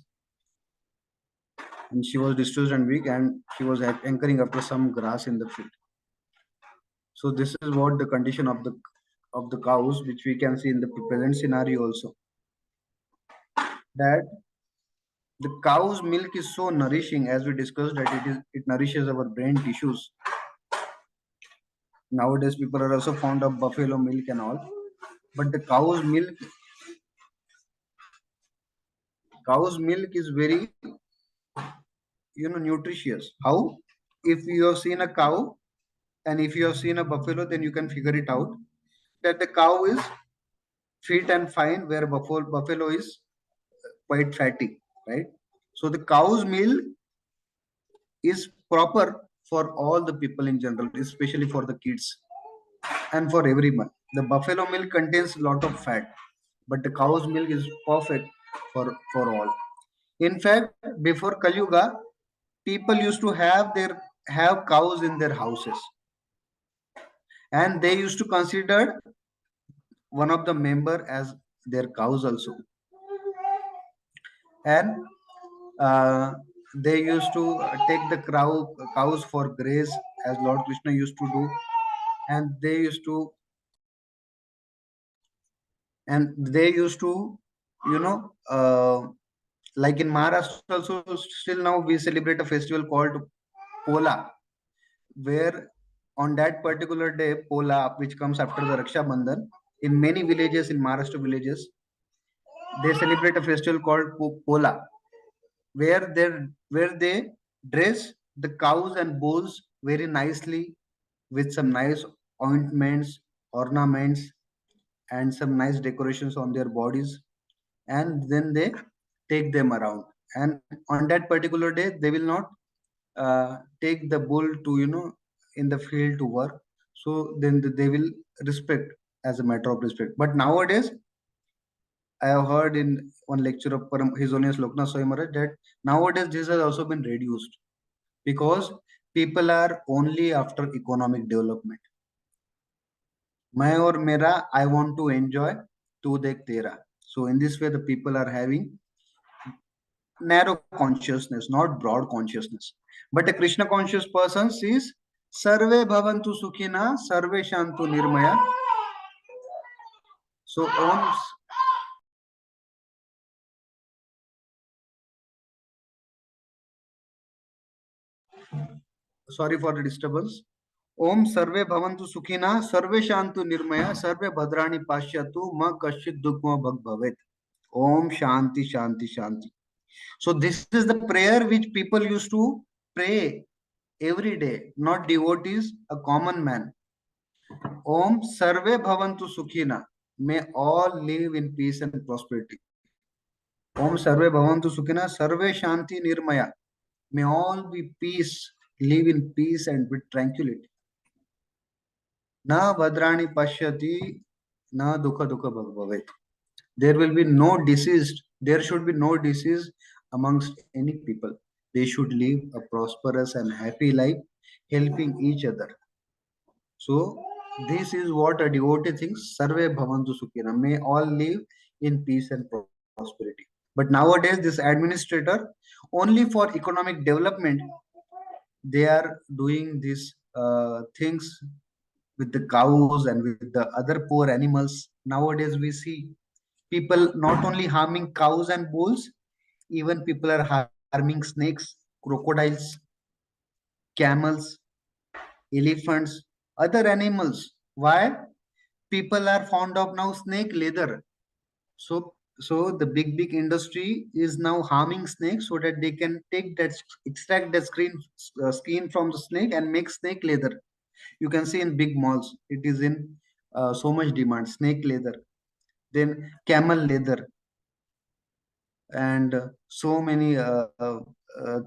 And she was distressed and weak, and she was anchoring after some grass in the field. So this is what the condition of the cows, which we can see in the present scenario also. That the cow's milk is so nourishing, as we discussed, that it nourishes our brain tissues. Nowadays people are also fond of buffalo milk and all, but the cow's milk is very nutritious. How? If you have seen a cow and if you have seen a buffalo, then you can figure it out that the cow is fit and fine, where buffalo is quite fatty, right? So the cow's milk is proper for all the people in general, especially for the kids and for everyone. The buffalo milk contains a lot of fat, but the cow's milk is perfect for all. In fact, before Kali Yuga, people used to have their have cows in their houses, and they used to consider one of the member as their cows also. And they used to take the cows for graze, as Lord Krishna used to do. And they used to you know like in Maharashtra also, still now we celebrate a festival called Pola, where on that particular day, Pola, which comes after the Raksha Bandhan, in many villages, in Maharashtra villages, they celebrate a festival called Pola, where they dress the cows and bulls very nicely with some nice ointments, ornaments, and some nice decorations on their bodies, and then they take them around. And on that particular day, they will not take the bull to in the field to work. So then they will respect as a matter of respect. But nowadays, I have heard in one lecture of His Holiness Loknath Swami Maharaj that nowadays this has also been reduced because people are only after economic development. मैं और मेरा, I want to enjoy, तू देख तेरा. So in this way, the people are having narrow consciousness, not broad consciousness. But a Krishna conscious person sees Sarve Bhavantu Sukhina, Sarve Shantu Nirmaya. So Om, sorry for the disturbance. Om Sarve Bhavantu Sukhina, Sarve Shantu Nirmaya, Sarve Bhadrani Pashyatu, Ma Kashit Dukma Bhag Bhavet. Om Shanti Shanti Shanti. So this is the prayer which people used to pray every day, not devotees, a common man. Om Sarve Bhavantu Sukhina. May all live in peace and prosperity. Om Sarve Bhavantu Sukhina, Sarve Shanti Nirmaya. May all be peace, live in peace and with tranquility. Na Bhadrani Pashyati, Na Dukha Dukha Bhagavat. There will be no disease, there should be no disease amongst any people. They should live a prosperous and happy life, helping each other. So this is what a devotee thinks. Sarve Bhavantu Sukhina. May all live in peace and prosperity. But nowadays, this administrator, only for economic development, they are doing these things with the cows and with the other poor animals. Nowadays, we see people not only harming cows and bulls, even people are harming snakes, crocodiles, camels, elephants, other animals. Why? People are fond of now snake leather. So the big industry is now harming snakes so that they can take that, extract the skin from the snake and make snake leather. You can see in big malls, it is in so much demand. Snake leather, then camel leather, and so many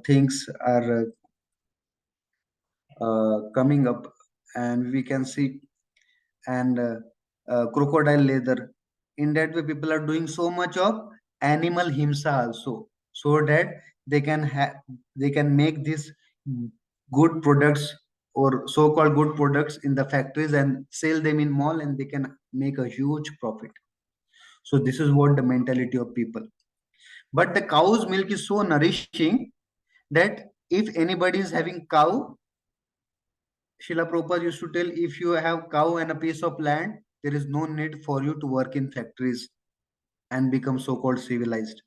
things are coming up, and we can see, and crocodile leather. In that way, people are doing so much of animal himsa also, so that they can make these good products or so-called good products in the factories and sell them in mall, and they can make a huge profit. So this is what the mentality of people. But the cow's milk is so nourishing that if anybody is having cow, Srila Prabhupada used to tell, if you have cow and a piece of land, there is no need for you to work in factories and become so-called civilized.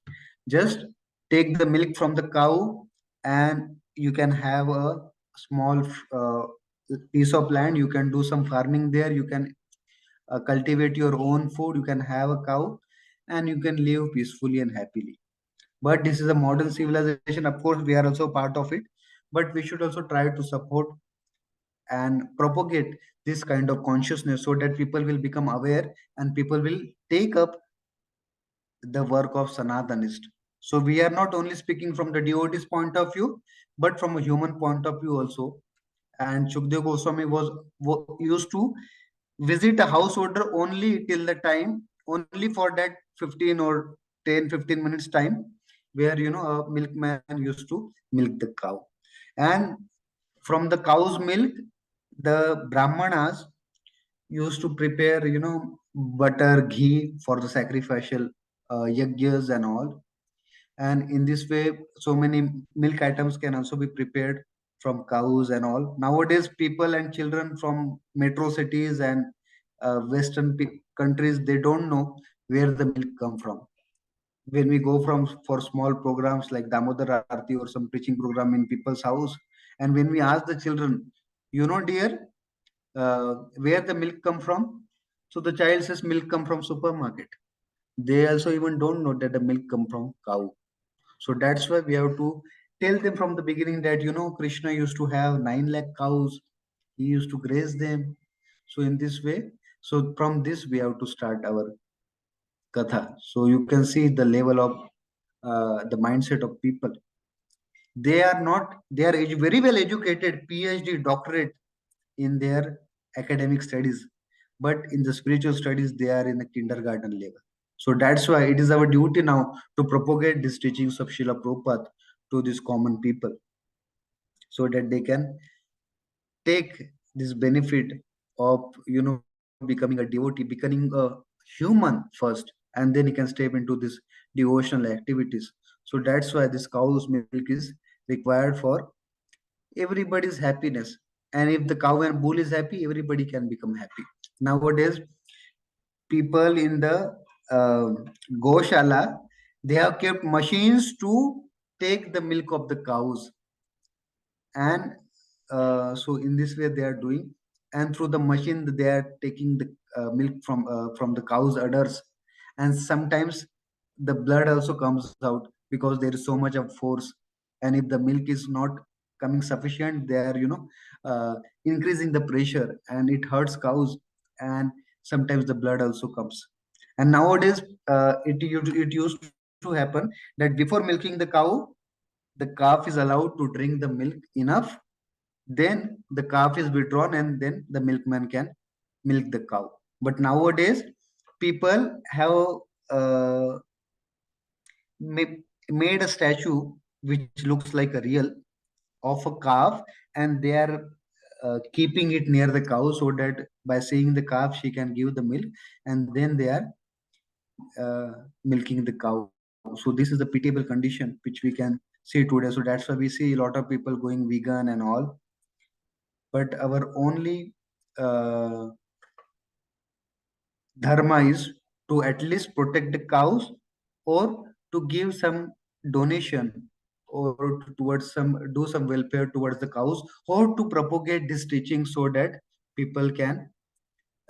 Just take the milk from the cow and you can have a small piece of land. You can do some farming there. You can cultivate your own food. You can have a cow and you can live peacefully and happily. But this is a modern civilization. Of course, we are also part of it, but we should also try to support and propagate this kind of consciousness so that people will become aware and people will take up the work of Sanatanist. So we are not only speaking from the devotee's point of view, but from a human point of view also. And Shukdev Goswami was used to visit a householder only till the time, only for that 15 or 10-15 minutes time, where a milkman used to milk the cow. And From the cow's milk, the Brahmanas used to prepare, butter, ghee for the sacrificial yajnas and all. And in this way, so many milk items can also be prepared from cows and all. Nowadays, people and children from metro cities and western countries, they don't know where the milk come from. When we go from for small programs like Damodar Arti or some preaching program in people's house, and when we ask the children, dear, where the milk come from? So the child says milk come from supermarket. They also even don't know that the milk come from cow. So that's why we have to tell them from the beginning that Krishna used to have 9 lakh cows. He used to graze them. So in this way, so from this we have to start our katha. So you can see the level of the mindset of people. They are not. They are very well educated, PhD, doctorate in their academic studies, but in the spiritual studies they are in the kindergarten level. So that's why it is our duty now to propagate these teachings of Srila Prabhupada to these common people, so that they can take this benefit of becoming a devotee, becoming a human first, and then he can step into this devotional activities. So that's why this cow's milk is required for everybody's happiness. And if the cow and bull is happy, everybody can become happy. Nowadays, people in the goshala, they have kept machines to take the milk of the cows, and so in this way they are doing, and through the machine they are taking the milk from the cows udders, and sometimes the blood also comes out because there is so much of force, and if the milk is not coming sufficient, they are increasing the pressure, and it hurts cows, and sometimes the blood also comes. And nowadays, it used to happen that before milking the cow, the calf is allowed to drink the milk enough, then the calf is withdrawn, and then the milkman can milk the cow. But nowadays, people have uh, made a statue which looks like a real of a calf, and they are keeping it near the cow, so that by seeing the calf she can give the milk, and then they are milking the cow. So this is the pitiable condition which we can see today. So that's why we see a lot of people going vegan and all. But our only dharma is to at least protect the cows, or to give some donation, or towards some do some welfare towards the cows, or to propagate this teaching so that people can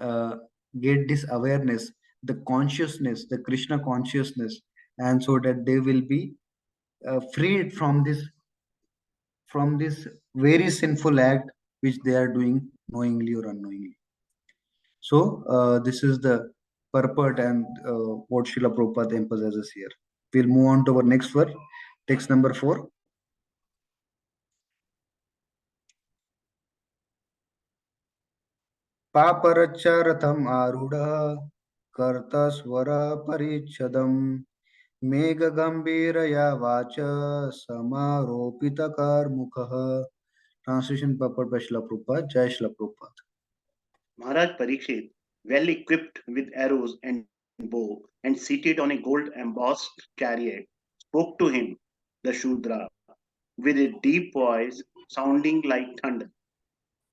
uh, get this awareness, the consciousness, the Krishna consciousness, and so that they will be freed from this very sinful act which they are doing knowingly or unknowingly. So this is the purport and what Srila Prabhupada emphasizes here. We'll move on to our next verse, text number 4. Paparacharatham arudha kartaswara parichadam mega gambiraya vacha samaropita karmukha. Translation purport by Srila Prabhupada. Jai Srila Prabhupada. Maharaj Parikshit, well equipped with arrows and bow, and seated on a gold embossed chariot, spoke to him, the Shudra, with a deep voice sounding like thunder.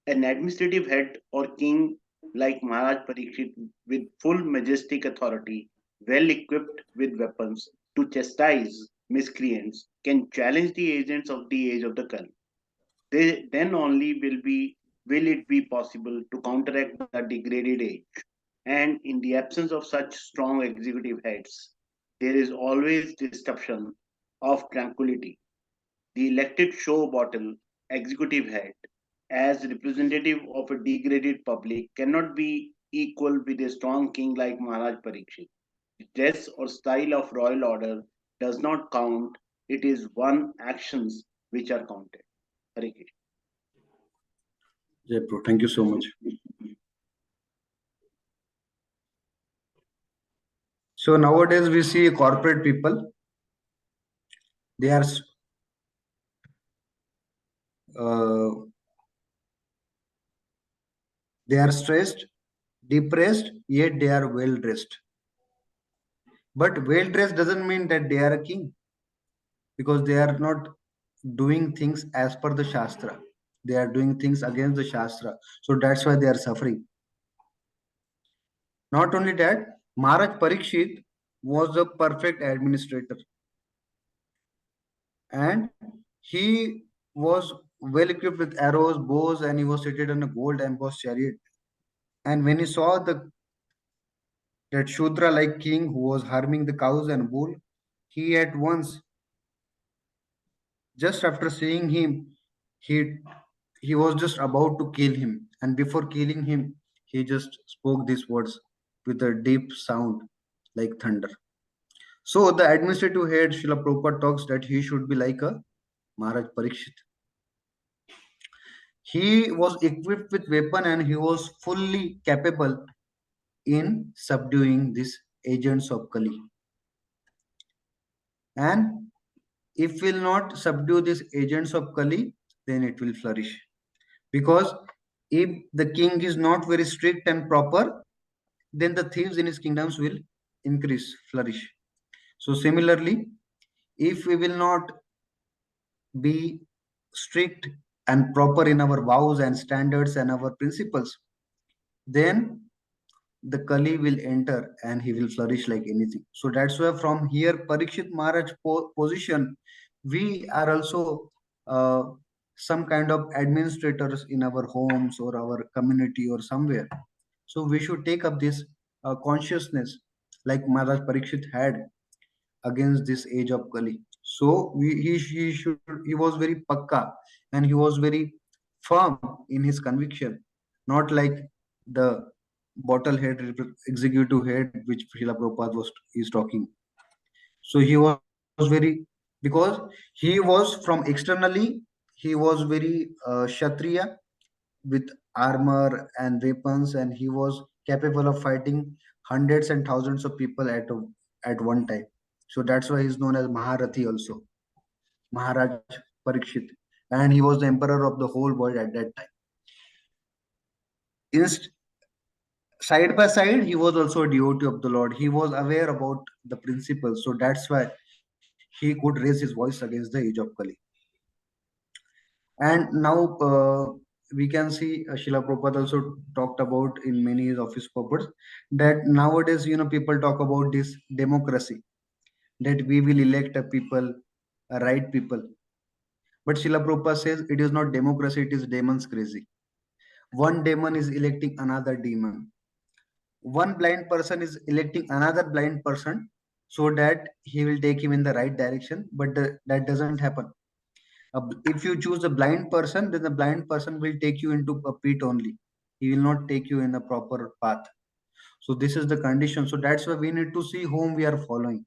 An administrative head or king like Maharaj Parikshit, with full majestic authority, well equipped with weapons to chastise miscreants, can challenge the agents of the age of the Kal. Then only will it be possible to counteract the degraded age. And in the absence of such strong executive heads, there is always disruption of tranquility. The elected show bottle executive head, as representative of a degraded public, cannot be equal with a strong king like Maharaj Parikshit. Dress or style of royal order does not count. It is one actions which are counted. Hare Krishna. Jai Prabhu. Thank you so much. So nowadays we see corporate people, they are They are stressed, depressed, yet they are well dressed. But well dressed doesn't mean that they are a king, because they are not doing things as per the Shastra. They are doing things against the Shastra. So that's why they are suffering. Not only that, Maharaj Parikshit was a perfect administrator, and he was well equipped with arrows, bows, and he was seated on a gold embossed chariot. And when he saw that Shudra like king who was harming the cows and bull, he at once, just after seeing him, he he was just about to kill him. And before killing him, he just spoke these words with a deep sound like thunder. So the administrative head Srila Prabhupada talks that he should be like a Maharaj Parikshit. He was equipped with weapon and he was fully capable in subduing these agents of Kali. And if will not subdue these agents of Kali, then it will flourish. Because if the king is not very strict and proper, then the thieves in his kingdoms will increase, flourish. So similarly, if we will not be strict and proper in our vows and standards and our principles, then the Kali will enter and he will flourish like anything. So that's why from here, Parikshit Maharaj position, we are also uh, some kind of administrators in our homes or our community or somewhere. So we should take up this consciousness like Maharaj Parikshit had against this age of Kali. So he was very pakka and he was very firm in his conviction, not like the bottle head executive head which Srila Prabhupada is talking. So he was very, because he was from externally, he was very Kshatriya with armor and weapons, and he was capable of fighting hundreds and thousands of people at one time. So that's why he's known as Maharathi also, Maharaj Parikshit, and he was the emperor of the whole world at that time. Inst- Side by side, he was also a devotee of the Lord. He was aware about the principles, so that's why he could raise his voice against the age of Kali. And now we can see Srila Prabhupada also talked about in many of his purports that nowadays, people talk about this democracy, that we will elect a people, a right people. But Srila Prabhupada says it is not democracy, it is demons crazy. One demon is electing another demon. One blind person is electing another blind person so that he will take him in the right direction, but that doesn't happen. If you choose a blind person, then the blind person will take you into a pit only. He will not take you in a proper path. So this is the condition. So that's why we need to see whom we are following.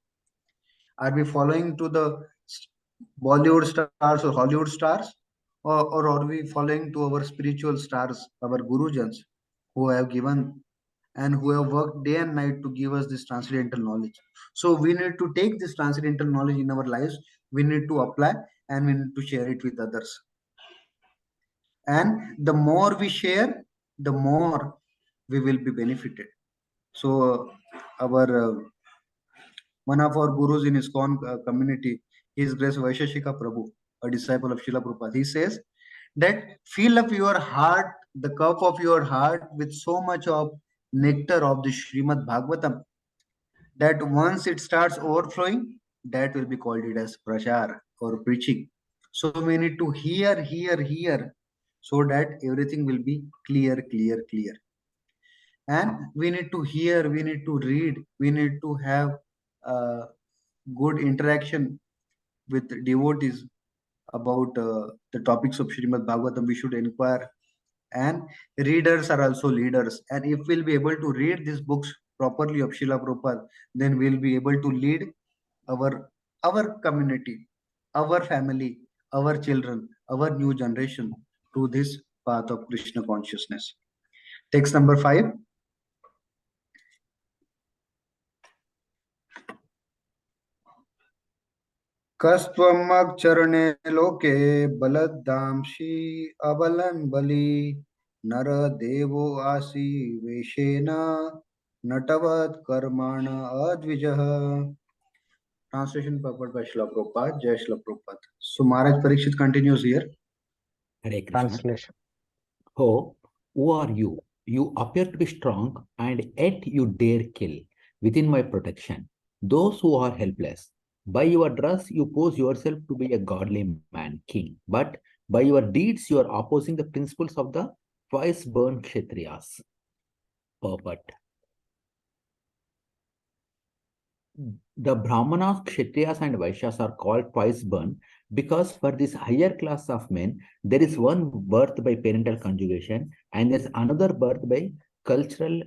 Are we following to the Bollywood stars or Hollywood stars, or are we following to our spiritual stars, our gurujans, who have given and who have worked day and night to give us this transcendental knowledge? So we need to take this transcendental knowledge in our lives. We need to apply and we need to share it with others. And the more we share, the more we will be benefited. So our one of our gurus in ISKCON community, His Grace Vaisheshika Prabhu, a disciple of Srila Prabhupada, he says that fill up your heart, the cup of your heart, with so much of nectar of the Srimad Bhagavatam that once it starts overflowing, that will be called it as prachar or preaching. So we need to hear, so that everything will be clear, clear, clear. And we need to hear, we need to read, we need to have good interaction with devotees about the topics of Srimad Bhagavatam. We should inquire, and readers are also leaders. And if we'll be able to read these books properly of Srila Prabhupada, then we'll be able to lead our community, our family, our children, our new generation to this path of Krishna consciousness. Text number 5. कस्त्वमक्षरणे लोके बलदांशी अबलं बली नर देवो आसी वेशेन नटवत कर्मण अद्विजः. Translation purport by Srila Prabhupada. Jai Srila Prabhupada. So Maharaj Parikshit continues here. Hare Krishna. Translation. Oh, who are you? You appear to be strong, and yet you dare kill within my protection those who are helpless. By your dress, you pose yourself to be a godly man, king, but by your deeds, you are opposing the principles of the twice born Kshatriyas. Purport. The Brahmanas, Kshatriyas, and Vaishyas are called twice born because for this higher class of men, there is one birth by parental conjugation and there's another birth by cultural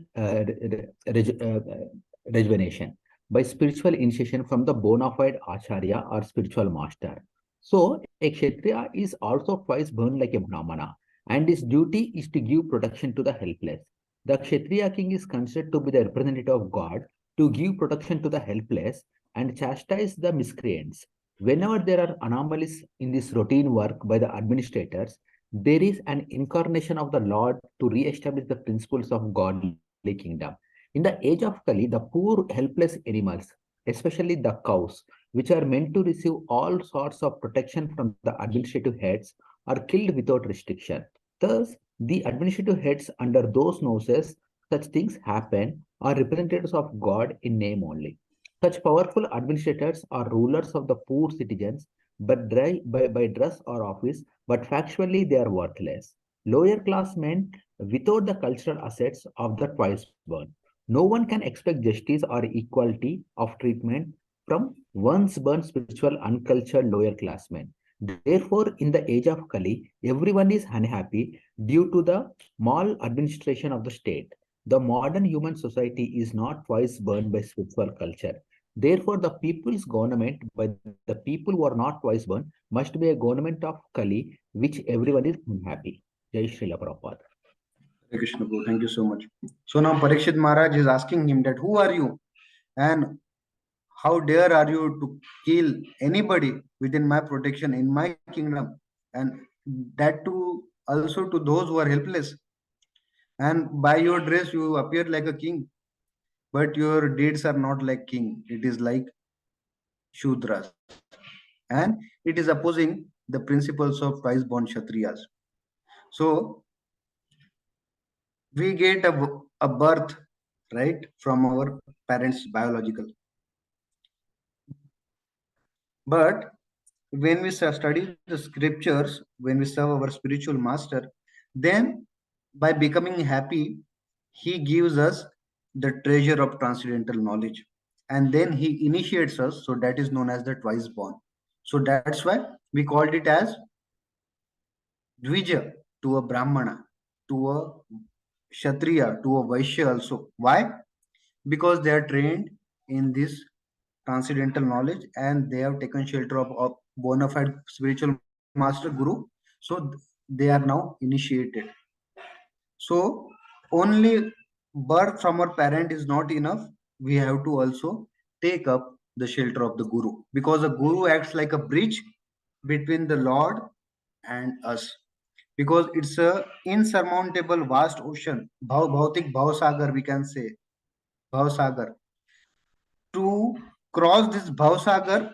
rejuvenation, by spiritual initiation from the bona fide Acharya or spiritual master. So, a Kshatriya is also twice born like a Brahmana, and his duty is to give protection to the helpless. The Kshatriya king is considered to be the representative of God to give protection to the helpless and chastise the miscreants. Whenever there are anomalies in this routine work by the administrators, there is an incarnation of the Lord to re-establish the principles of godly kingdom. In the age of Kali, the poor helpless animals, especially the cows, which are meant to receive all sorts of protection from the administrative heads, are killed without restriction. Thus, the administrative heads under those noses such things happen are representatives of God in name only. Such powerful administrators are rulers of the poor citizens by dress or office, but factually they are worthless. Lower class men without the cultural assets of the twice born. No one can expect justice or equality of treatment from once born spiritual uncultured lower class men. Therefore, in the age of Kali, everyone is unhappy due to the maladministration of the state. The modern human society is not twice burned by spiritual culture. Therefore, the people's government by the people who are not twice burned must be a government of Kali, which everyone is unhappy. Jai Srila Prabhupada. Hare Krishna Prabhu, thank you so much. So now Parikshit Maharaj is asking him that who are you and how dare are you to kill anybody within my protection in my kingdom, and that too also to those who are helpless. And by your dress you appear like a king, but your deeds are not like king. It is like Shudras, and it is opposing the principles of twice born Kshatriyas. So we get a birth, right, from our parents biological, but when we study the scriptures, when we serve our spiritual master, then by becoming happy, he gives us the treasure of transcendental knowledge, and then he initiates us. So that is known as the twice born. So that's why we called it as Dvija to a Brahmana, to a Kshatriya, to a Vaishya also. Why? Because they are trained in this transcendental knowledge and they have taken shelter of bona fide spiritual master guru. So they are now initiated. So only birth from our parent is not enough. We have to also take up the shelter of the guru, because the guru acts like a bridge between the Lord and us, because it's a insurmountable vast ocean, bhautik bhausagar, we can say bhausagar. To cross this bhausagar,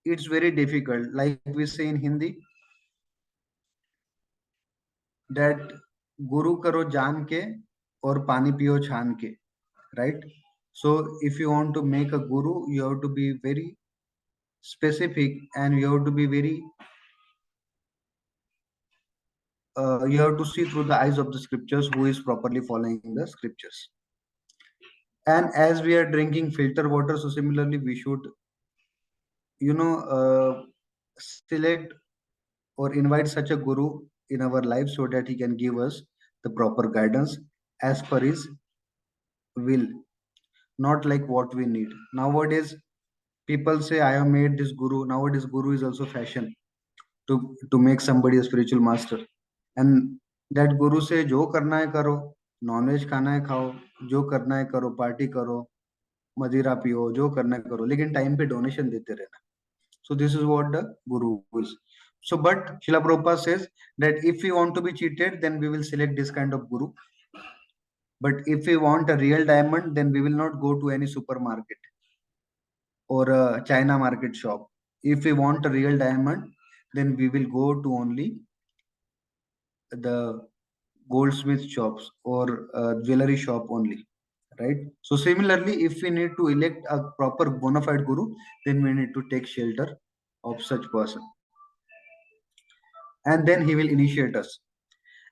it's very difficult. Like we say in Hindi, that guru karo jaan ke aur pani piyo chhan ke, right? So if you want to make a guru, you have to be very specific and you have to be very you have to see through the eyes of the scriptures who is properly following the scriptures. And as we are drinking filter water, so similarly we should, select or invite such a guru in our life so that he can give us the proper guidance as per his will, not like what we need. Nowadays people say I have made this guru. Nowadays guru is also fashion to make somebody a spiritual master, and that guru say जो करना है करो, nonveg खाना है खाओ, जो करना है करो, पार्टी करो, मदिरा पियो, जो करना है करो, लेकिन टाइम पे डोनेशन देते रहना. So this is what the guru is. So, but Srila Prabhupada says that if we want to be cheated, then we will select this kind of guru. But if we want a real diamond, then we will not go to any supermarket or a China market shop. If we want a real diamond, then we will go to only the goldsmith shops or jewelry shop only, right? So similarly, if we need to elect a proper bona fide guru, then we need to take shelter of such person, and then he will initiate us.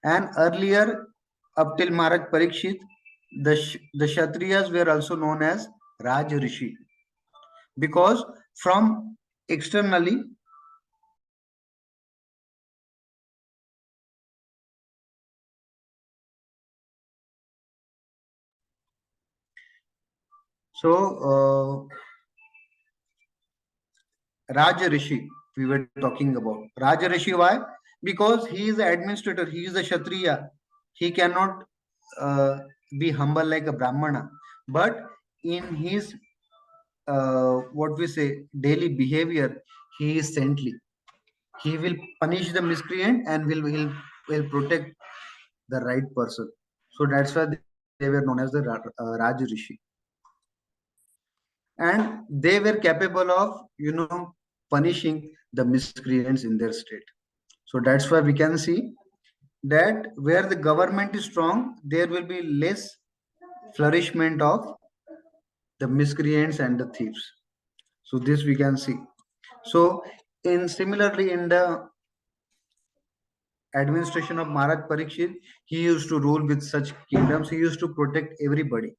And earlier, up till Maharaj Parikshit, the Kshatriyas were also known as Raj Rishi, because from externally, so Raja Rishi, we were talking about. Raja Rishi, why? Because he is the administrator, he is a Kshatriya. He cannot uh, be humble like a Brahmana. But in his, what we say, daily behavior, he is saintly. He will punish the miscreant and will protect the right person. So that's why they were known as the Raj Rishi. And they were capable of, punishing the miscreants in their state. So that's why we can see that where the government is strong, there will be less flourishment of the miscreants and the thieves. So this we can see. So in similarly in the administration of Maharaj Parikshit, he used to rule with such kingdoms. He used to protect everybody.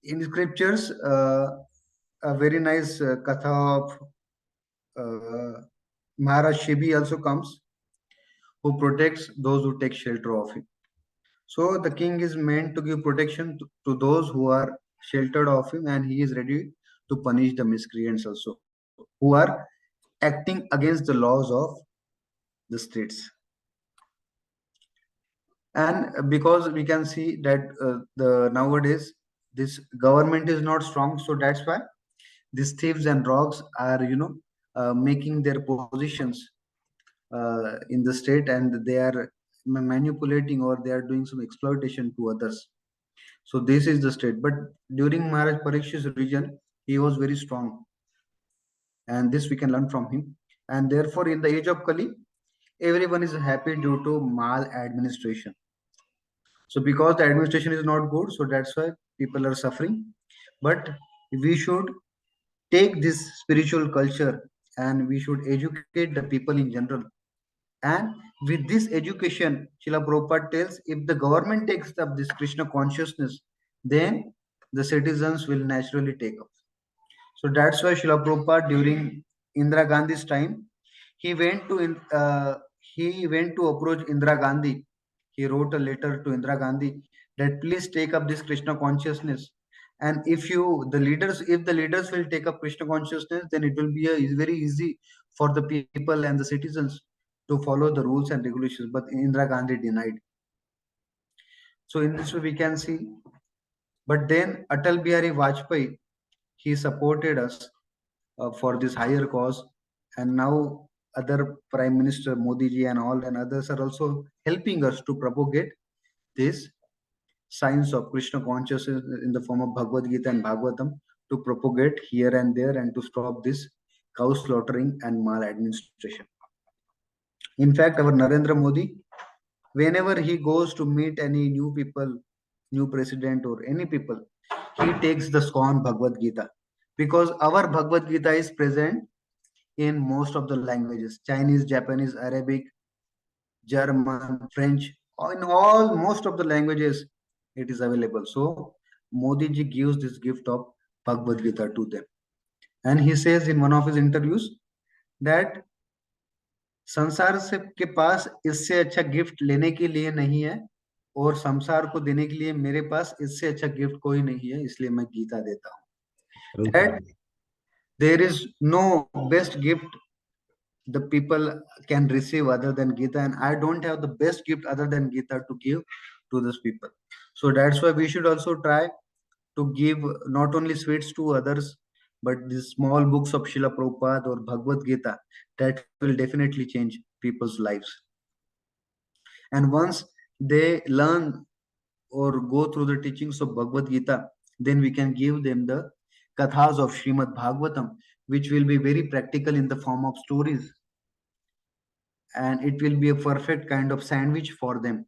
In scriptures, a very nice katha of Maharaj Shibi also comes, who protects those who take shelter of him. So the king is meant to give protection to those who are sheltered of him, and he is ready to punish the miscreants also, who are acting against the laws of the states. And because we can see that the nowadays this government is not strong, so that's why these thieves and rogues are making their positions in the state, and they are manipulating or they are doing some exploitation to others. So this is the state. But during Maharaj Parikshit's region, he was very strong, and this we can learn from him. And therefore, in the age of Kali, everyone is happy due to maladministration. So because the administration is not good, so that's why people are suffering. But we should take this spiritual culture and we should educate the people in general. And with this education, Srila Prabhupada tells, if the government takes up this Krishna consciousness, then the citizens will naturally take up. So that's why Srila Prabhupada during Indira Gandhi's time, he went to approach Indira Gandhi. He wrote a letter to Indira Gandhi that please take up this Krishna consciousness. And if the leaders will take up Krishna consciousness, then it will be very easy for the people and the citizens to follow the rules and regulations. But Indira Gandhi denied. So in this way we can see. But then Atal Bihari Vajpayee, he supported us for this higher cause, and now other Prime Minister Modi ji and all and others are also helping us to propagate this science of Krishna consciousness in the form of Bhagavad Gita and Bhagavatam, to propagate here and there and to stop this cow slaughtering and maladministration. In fact, our Narendra Modi, whenever he goes to meet any new people, new president or any people, he takes the SCON Bhagavad Gita, because our Bhagavad Gita is present in most of the languages: Chinese, Japanese, Arabic, German, French. In most of the languages, it is available. So Modi ji gives this gift of Bhagavad Gita to them, and he says in one of his interviews that संसार से के पास इससे अच्छा gift लेने के लिए नहीं है, और संसार को देने के लिए मेरे पास इससे अच्छा गिफ्ट कोई नहीं है, इसलिए मैं गीता देता हूँ. That there is no best gift the people can receive other than Gita, and I don't have the best gift other than Gita to give to those people. So that's why we should also try to give not only sweets to others, but these small books of Srila Prabhupada or Bhagavad Gita, that will definitely change people's lives. And once they learn or go through the teachings of Bhagavad Gita, then we can give them the kathas of Srimad Bhagavatam, which will be very practical in the form of stories. And it will be a perfect kind of sandwich for them.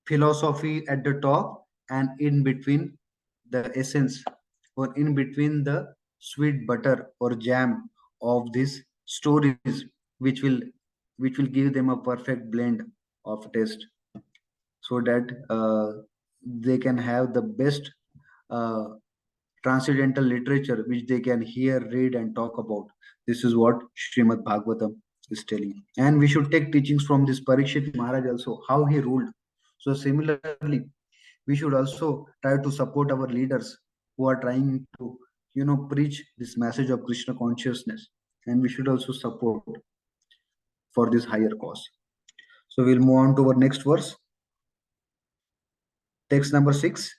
Philosophy at the top, and in between the essence, or in between the sweet butter or jam of these stories, which will give them a perfect blend of taste, so that they can have the best uh, transcendental literature which they can hear, read, and talk about. This is what Srimad Bhagavatam is telling. And we should take teachings from this Parikshit Maharaj also, how he ruled. So similarly, we should also try to support our leaders who are trying to, preach this message of Krishna consciousness. And we should also support for this higher cause. So we'll move on to our next verse. Text number 6.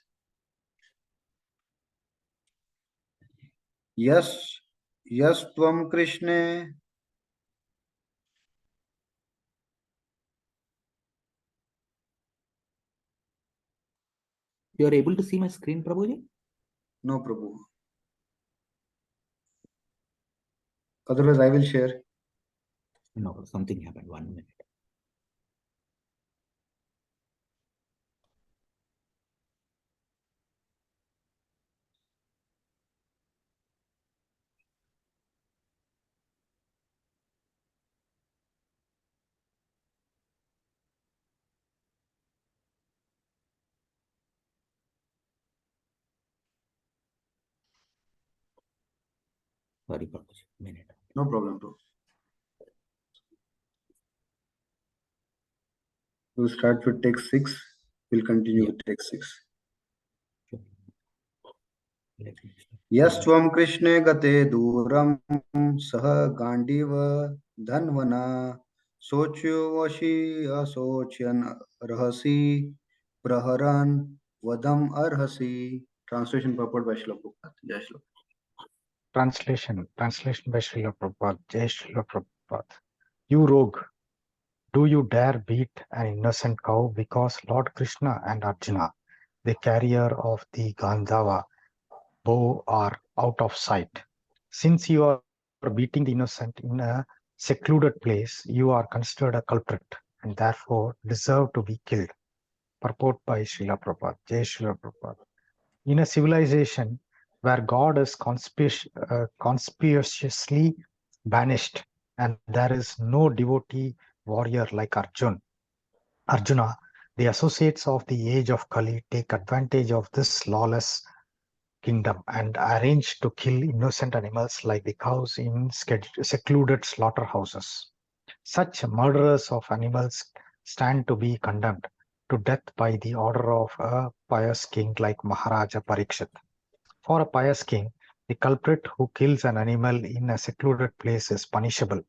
Yes, yes, Tvam Krishna. You are able to see my screen, Prabhuji? No, Prabhu. Otherwise, I will share. No, something happened. 1 minute. Sorry, Prabhuji. Minute. No problem, bro. We'll start with text 6. We'll continue with text 6. Sure. Let me start. यस्त्वं कृष्णे गते दूरं सह Gandiva धन्वना शोच्योवशी अशोच्यन् रहसि प्रहरन् वदम् अर्हसि. Translation purport by Srila Prabhupada. Jai Srila. Translation by Srila Prabhupada. Jai Srila Prabhupada. You rogue, do you dare beat an innocent cow? Because Lord Krishna and Arjuna, the carrier of the Gandhava bow, are out of sight. Since you are beating the innocent in a secluded place, you are considered a culprit and therefore deserve to be killed. Purport by Srila Prabhupada. Jai Srila Prabhupada. In a civilization where God is conspicuously banished and there is no devotee warrior like Arjuna, the associates of the age of Kali take advantage of this lawless kingdom and arrange to kill innocent animals like the cows in secluded slaughterhouses. Such murderers of animals stand to be condemned to death by the order of a pious king like Maharaja Parikshit. For a pious king, the culprit who kills an animal in a secluded place is punishable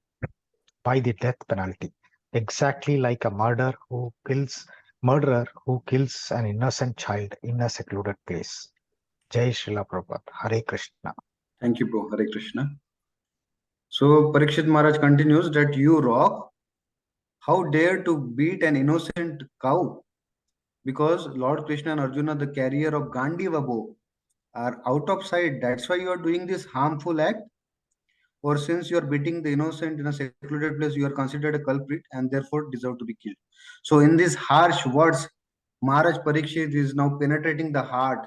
by the death penalty, exactly like a murderer who kills an innocent child in a secluded place. Jai Srila Prabhupada. Hare Krishna. Thank you, bro. Hare Krishna. So Parikshit Maharaj continues that you rock, how dare to beat an innocent cow? Because Lord Krishna and Arjuna, the carrier of Gandiva bow, are out of sight. That's why you are doing this harmful act. Or since you are beating the innocent in a secluded place, you are considered a culprit and therefore deserve to be killed. So in these harsh words, Maharaj Parikshit is now penetrating the heart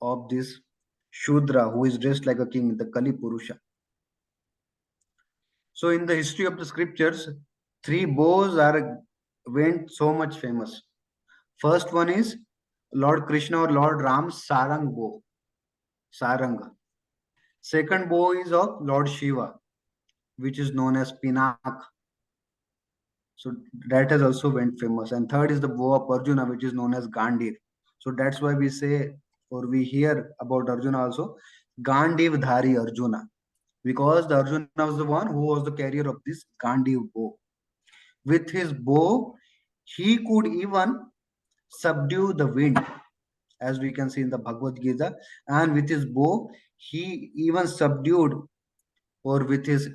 of this Shudra who is dressed like a king, the Kali Purusha. So in the history of the scriptures, 3 bows went so much famous. First one is Lord Krishna or Lord Ram's Sarang bow, Saranga. Second bow is of Lord Shiva, which is known as Pinak. So that has also went famous. And third is the bow of Arjuna, which is known as Gandir. So that's why we say, or we hear about Arjuna also, Gandiv Dhari Arjuna. Because the Arjuna was the one who was the carrier of this Gandiv bow. With his bow, he could even subdue the wind. as we can see in the Bhagavad Gita. And with his bow, he even subdued, or with his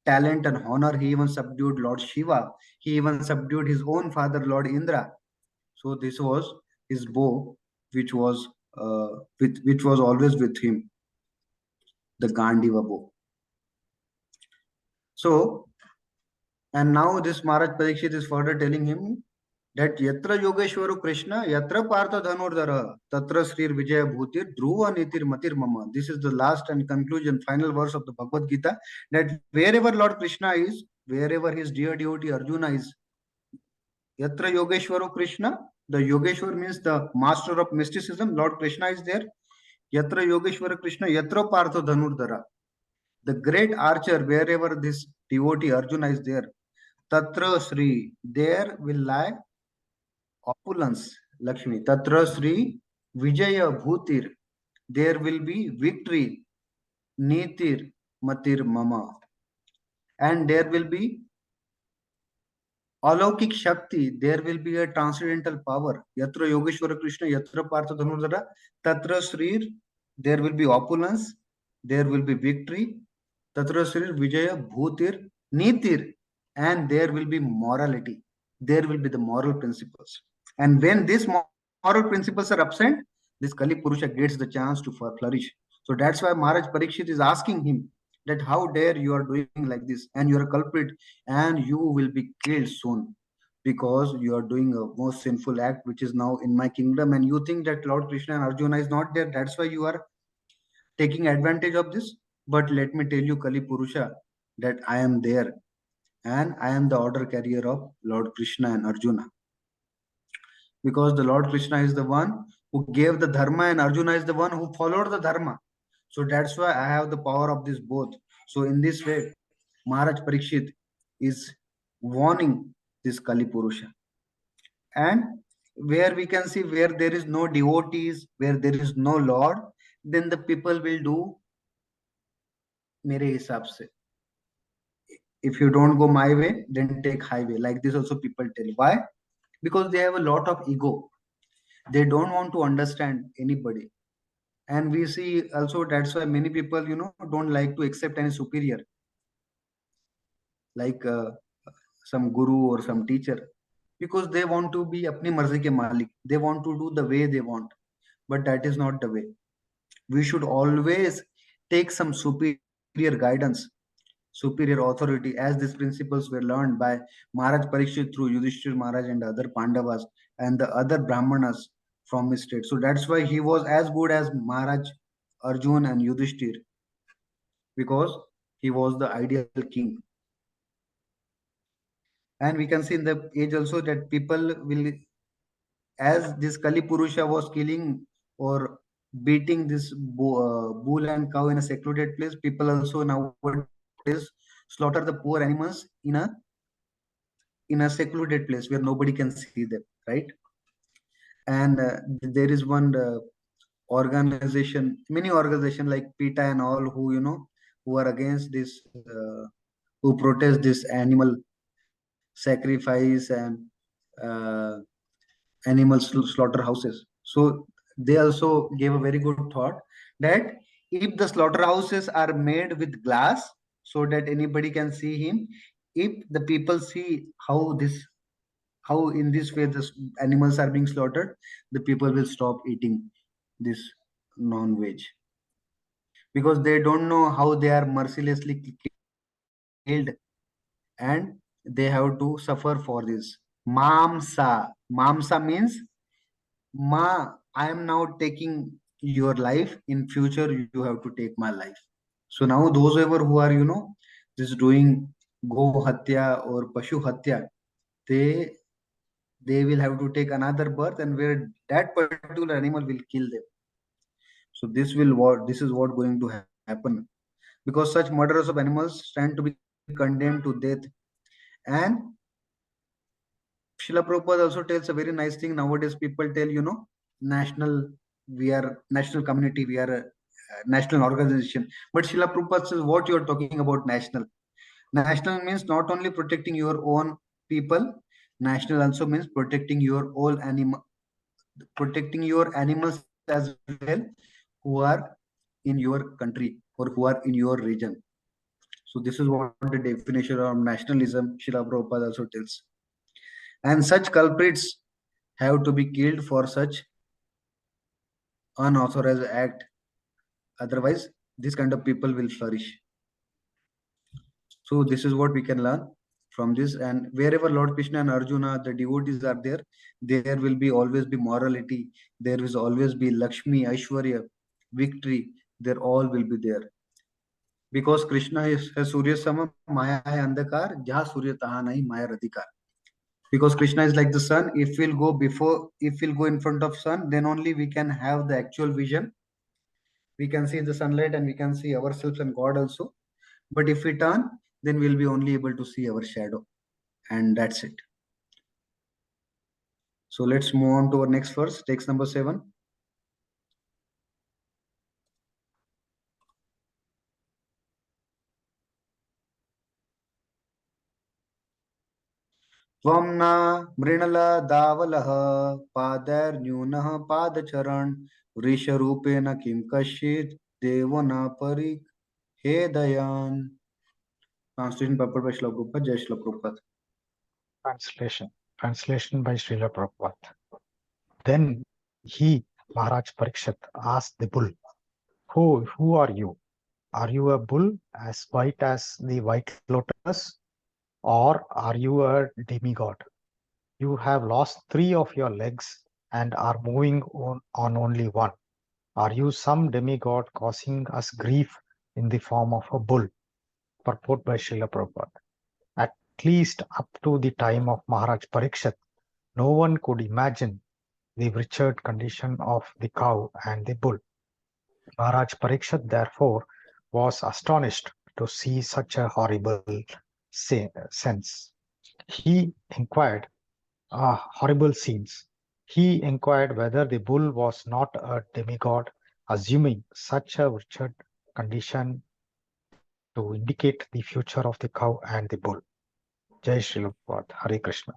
talent and honor, he even subdued Lord Shiva. He even subdued his own father, Lord Indra. So this was his bow, which was which was always with him, the Gandiva bow. So, and now this Maharaj Parikshit is further telling him that Yatra Yogeshwaru Krishna, Yatra Partha Dhanurdara, Tatra Srir Vijaya Bhutir, Dhruva Nitir Matir Mama. This is the last and conclusion, final verse of the Bhagavad Gita, that wherever Lord Krishna is, wherever his dear devotee Arjuna is, Yatra Yogeshwaru Krishna, the Yogeshwar means the master of mysticism, Lord Krishna is there. Yatra Yogeshwara Krishna, Yatra Partha Dhanurdara. The great archer, wherever this devotee Arjuna is there, Tatra Sri, there will lie opulence, Lakshmi. Tatra Sri Vijaya Bhutir, there will be victory, Nitir Matir Mama. And there will be Alaukik Shakti, there will be a transcendental power. Yatra Yogeshwara Krishna, Yatra Partha Dhanurdara, Tatra Sri, there will be opulence, there will be victory. Tatra Sri Vijaya Bhutir Nitir, and there will be morality. There will be the moral principles. And when these moral principles are absent, this Kali Purusha gets the chance to flourish. So that's why Maharaj Parikshit is asking him that how dare you are doing like this, and you are a culprit, and you will be killed soon because you are doing a most sinful act which is now in my kingdom, and you think that Lord Krishna and Arjuna is not there. That's why you are taking advantage of this. But let me tell you, Kali Purusha, that I am there, and I am the order carrier of Lord Krishna and Arjuna. Because the Lord Krishna is the one who gave the dharma, and Arjuna is the one who followed the dharma. So that's why I have the power of this both. So in this way, Maharaj Parikshit is warning this Kali Purusha. And where we can see where there is no devotees, where there is no Lord, then the people will do mere hisab se. If you don't go my way, then take highway. Like this also people tell. Why? Because they have a lot of ego. They don't want to understand anybody. And we see also that's why many people, don't like to accept any superior, like some guru or some teacher, because they want to be apni marzi ke malik. They want to do the way they want, but that is not the way. We should always take some superior guidance, superior authority, as these principles were learned by Maharaj Parikshit through Yudhishthir Maharaj and other Pandavas and the other Brahmanas from his state. So that's why he was as good as Maharaj Arjun and Yudhishthir, because he was the ideal king. And we can see in the age also that people will, as this Kali Purusha was killing or beating this bull and cow in a secluded place, people also nowadays slaughter the poor animals in a secluded place where nobody can see them, right? And there is one organization, many organization like PETA and all, who are against this, who protest this animal sacrifice and uh, animal slaughterhouses. So they also gave a very good thought that if the slaughterhouses are made with glass so that anybody can see him, if the people see how in this way the animals are being slaughtered, the people will stop eating this non-veg, because they don't know how they are mercilessly killed and they have to suffer for this. Mamsa means Ma, I am now taking your life. In future, you have to take my life. So now those ever who are, just doing go hatya or pashu hatya, they will have to take another birth, and where that particular animal will kill them. So this is what going to happen, because such murderers of animals stand to be condemned to death. And Srila Prabhupada also tells a very nice thing. Nowadays, people tell, we are national community, we are a national organization. But Srila Prabhupada says, what you are talking about national? National means not only protecting your own people, national also means protecting your all protecting your animals as well who are in your country or who are in your region. So this is what the definition of nationalism Srila Prabhupada also tells. And such culprits have to be killed for such unauthorized act. Otherwise, this kind of people will flourish. So this is what we can learn from this. And wherever Lord Krishna and Arjuna, the devotees are there will be always be morality. There will always be Lakshmi, Aishwarya, victory. There all will be there. Because Krishna is Surya Sama, Maya hai Andhakar, Jaha Surya Taha nahi, Maya Radhikar. Because Krishna is like the sun. If we'll go in front of sun, then only we can have the actual vision. We can see the sunlight and we can see ourselves and God also. But if we turn, then we'll be only able to see our shadow. And that's it. So let's move on to our next verse, text number 7. त्वं न मृणल दावलः पादैर्न्यूनः पादचरण वृषरूपेण किं कश्चित् देवो न परिहेदयान्. Translation purport by Srila Prabhupada. Jai Srila Prabhupada. Translation by Srila Prabhupada. Then he, Maharaj Parikshit, asked the bull, Who are you? Are you a bull as white as the white lotus, or are you a demigod? You have lost 3 of your legs and are moving on only one. Are you some demigod causing us grief in the form of a bull? Purport by Srila Prabhupada. At least up to the time of Maharaj Parikshit, no one could imagine the wretched condition of the cow and the bull. Maharaj Parikshit, therefore, was astonished to see such a horrible sense. He inquired, horrible scenes. He inquired whether the bull was not a demigod, assuming such a wretched condition to indicate the future of the cow and the bull. Jai Srila Prabhupada, Hare Krishna.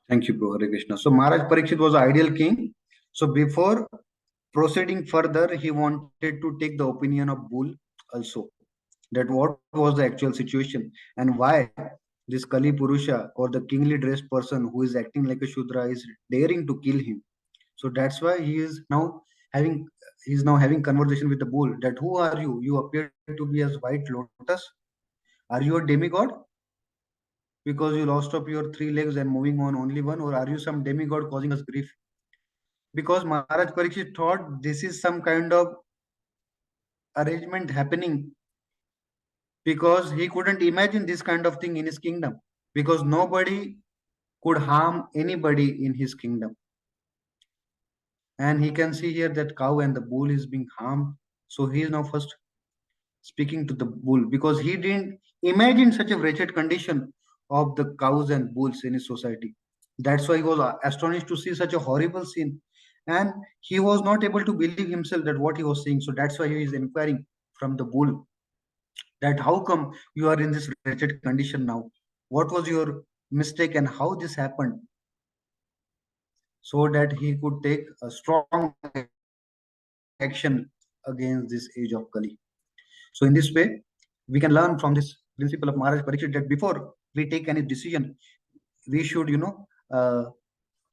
Thank you, Bro. Hare Krishna. So Maharaj Parikshit was an ideal king. So before proceeding further, he wanted to take the opinion of bull also. That what was the actual situation and why this Kali Purusha or the kingly dressed person who is acting like a Shudra is daring to kill him. So that's why having he is now having conversation with the bull that who are you? You appear to be as white lotus. Are you a demigod? Because you lost up your 3 legs and moving on only one, or are you some demigod causing us grief? Because Maharaj Parikshit thought this is some kind of arrangement happening because he couldn't imagine this kind of thing in his kingdom because nobody could harm anybody in his kingdom. And he can see here that cow and the bull is being harmed. So he is now first speaking to the bull because he didn't imagine such a wretched condition of the cows and bulls in his society. That's why he was astonished to see such a horrible scene. And he was not able to believe himself that what he was seeing. So that's why he is inquiring from the bull that how come you are in this wretched condition now? What was your mistake and how this happened? So that he could take a strong action against this age of Kali. So in this way, we can learn from this principle of Maharaj Parikshit that before we take any decision, we should,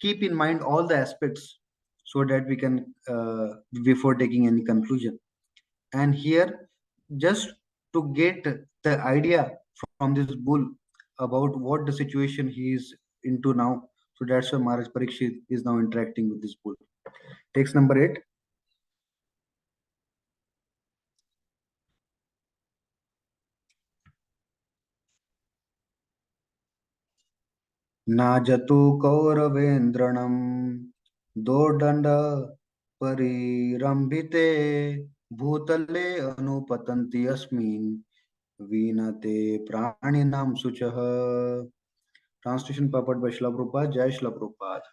keep in mind all the aspects so that we can, before taking any conclusion. And here, just to get the idea from this bull about what the situation he is into now. So that's why Maharaj Parikshit is now interacting with this bull. Text number 8. नाजतु कौरवेन्द्रणं दोर्दण्ड परिरम्भिते भूतले अनुपतन्ति अस्मिन् वीणते प्राणिनां शुचः. Translation purport by Srila Prabhupada. Jai Srila Prabhupada.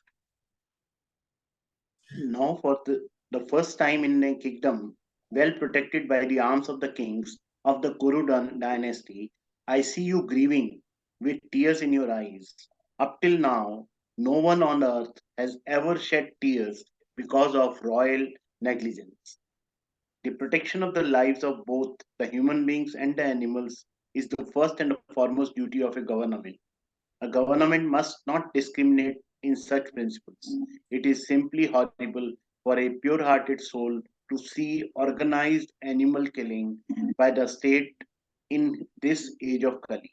Now, for the first time in a kingdom well protected by the arms of the kings of the Kuru dynasty, I see you grieving with tears in your eyes. Up till now, No one on earth has ever shed tears because of royal negligence. The protection of the lives of both the human beings and the animals is the first and foremost duty of a government. A government must not discriminate in such principles. It is simply horrible for a pure hearted soul to see organized animal killing by the state in this age of Kali.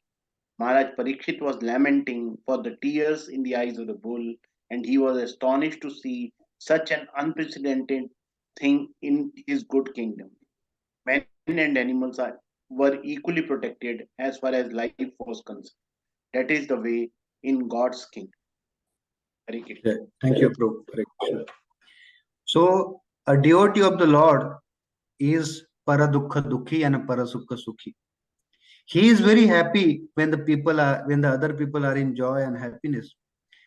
Maharaj Parikshit was lamenting for the tears in the eyes of the bull, and he was astonished to see such an unprecedented thing in his good kingdom. Men and animals were equally protected as far as life was concerned. That is the way in God's kingdom. Hare Krishna. Yeah, thank you, Prabhu. Hare Krishna. So, a devotee of the Lord is Paradukha Dukhi and a Parasukha Sukhi. He is very happy when the other people are in joy and happiness.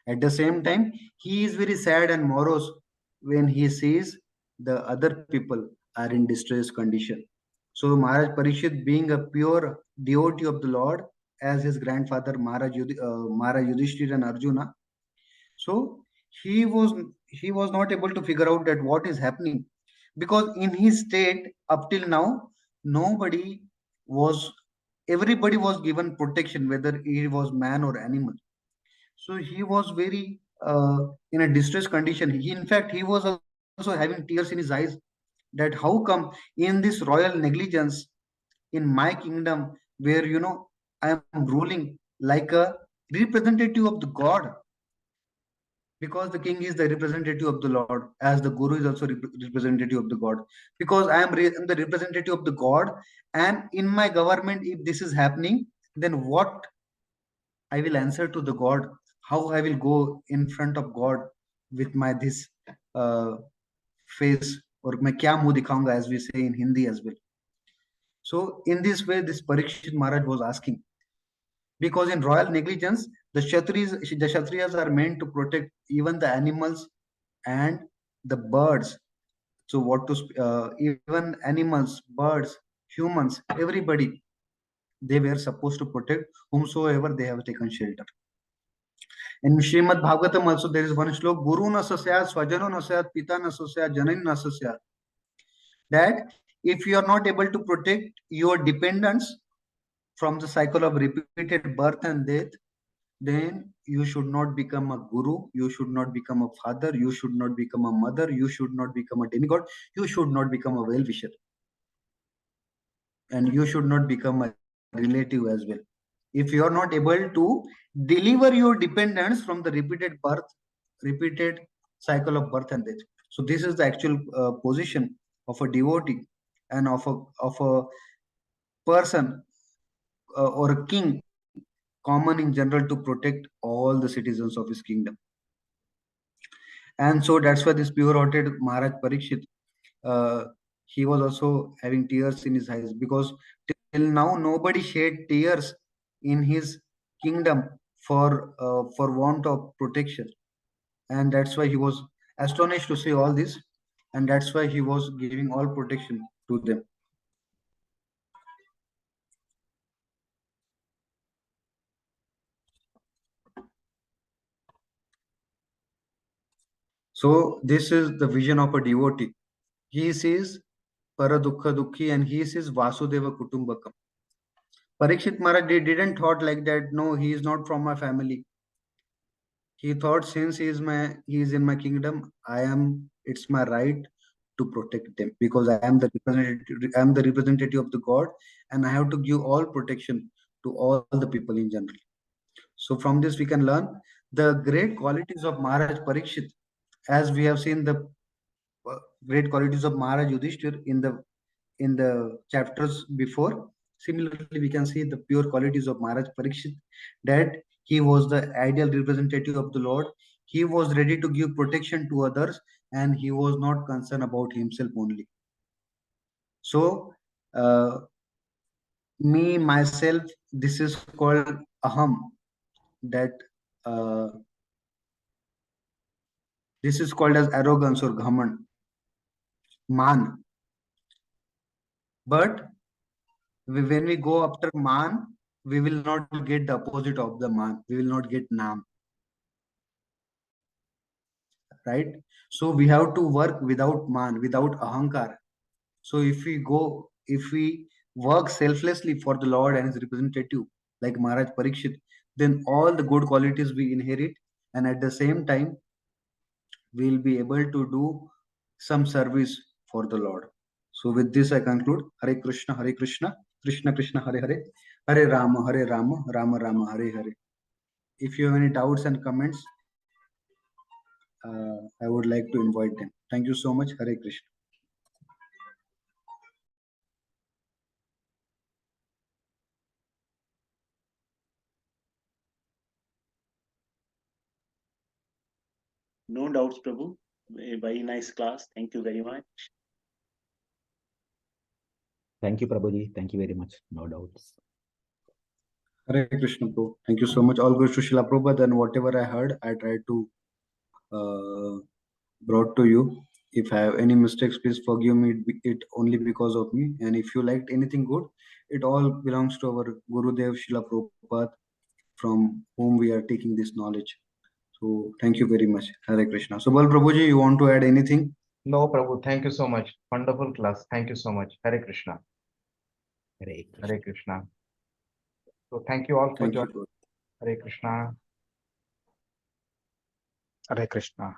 At the same time, he is very sad and morose when he sees the other people are in distress condition. So Maharaj Parikshit, being a pure devotee of the Lord, as his grandfather Maharaj Yudhishthira and Arjuna, so he was not able to figure out that what is happening, because in his state up till now nobody was everybody was given protection, whether he was man or animal. So he was very in a distressed condition. In fact, he was also having tears in his eyes, that how come in this royal negligence in my kingdom, where I am ruling like a representative of the God, because the king is the representative of the Lord, as the guru is also representative of the God, because I'm the representative of the God, and in my government if this is happening, then what I will answer to the God, how I will go in front of God with my this uh, face, or मैं क्या मुंह दिखाऊंगा, as we say in Hindi as well. So in this way, this Parikshit Maharaj was asking, because in royal negligence, the Kshatriyas are meant to protect even the animals and the birds. So even animals, birds, humans, everybody, they were supposed to protect whomsoever they have taken shelter. In Srimad Bhagavatam also there is one slok, Guru na sasyat, Swajano na sasyat, Pita na sasyat, Janan na sasyat. That if you are not able to protect your dependents from the cycle of repeated birth and death, then you should not become a guru, you should not become a father, you should not become a mother, you should not become a demigod, you should not become a well-wisher, and you should not become a relative as well. If you are not able to deliver your dependents from the repeated cycle of birth and death. So this is the actual position of a devotee and of a person or a king, common in general, to protect all the citizens of his kingdom. And so that's why this pure-hearted Maharaj Parikshit, he was also having tears in his eyes, because till now nobody shed tears in his kingdom for want of protection, and that's why he was astonished to see all this, and that's why he was giving all protection to them. So this is the vision of a devotee. He sees Paradukha Dukhi and he sees Vasudeva Kutumbakam. Parikshit Maharaj didn't thought like that. No, he is not from my family. He thought, since he is in my kingdom, it's my right to protect them, because I am the representative of the God, and I have to give all protection to all the people in general. So from this we can learn the great qualities of Maharaj Parikshit, as we have seen the great qualities of Maharaj Yudhishthir in the chapters before. Similarly, we can see the pure qualities of Maharaj Parikshit, that he was the ideal representative of the Lord. He was ready to give protection to others, and he was not concerned about himself only. So, myself, this is called aham, that this is called as arrogance or ghaman, man. But when we go after man, we will not get the opposite of the man. We will not get nam. right? So we have to work without man, without ahankar. So if we work selflessly for the Lord and his representative, like Maharaj Parikshit, then all the good qualities we inherit, and at the same time we'll be able to do some service for the Lord. So with this I conclude. Hare Krishna, Hare Krishna, Krishna Krishna, Hare Hare, Hare Rama, Hare Rama, Rama Rama, Hare Hare. If you have any doubts and comments, I would like to invite them. Thank you so much. Hare Krishna. No doubts, Prabhu. A very nice class. Thank you very much. Thank you, Prabhuji. Thank you very much. No doubts. Hare Krishna, bro. Thank you so much. All goes to Srila Prabhupada, and whatever I heard, I tried to brought to you. If I have any mistakes, please forgive me it only because of me. And if you liked anything good, it all belongs to our Gurudev Srila Prabhupada, from whom we are taking this knowledge. So thank you very much. Hare Krishna. So Bal Prabhuji, you want to add anything? No, Prabhu, thank you so much. Wonderful class. Thank you so much. Hare Krishna. Hare Krishna. Hare Krishna. So thank you all for Thank joining. you. Hare Krishna. Hare Krishna.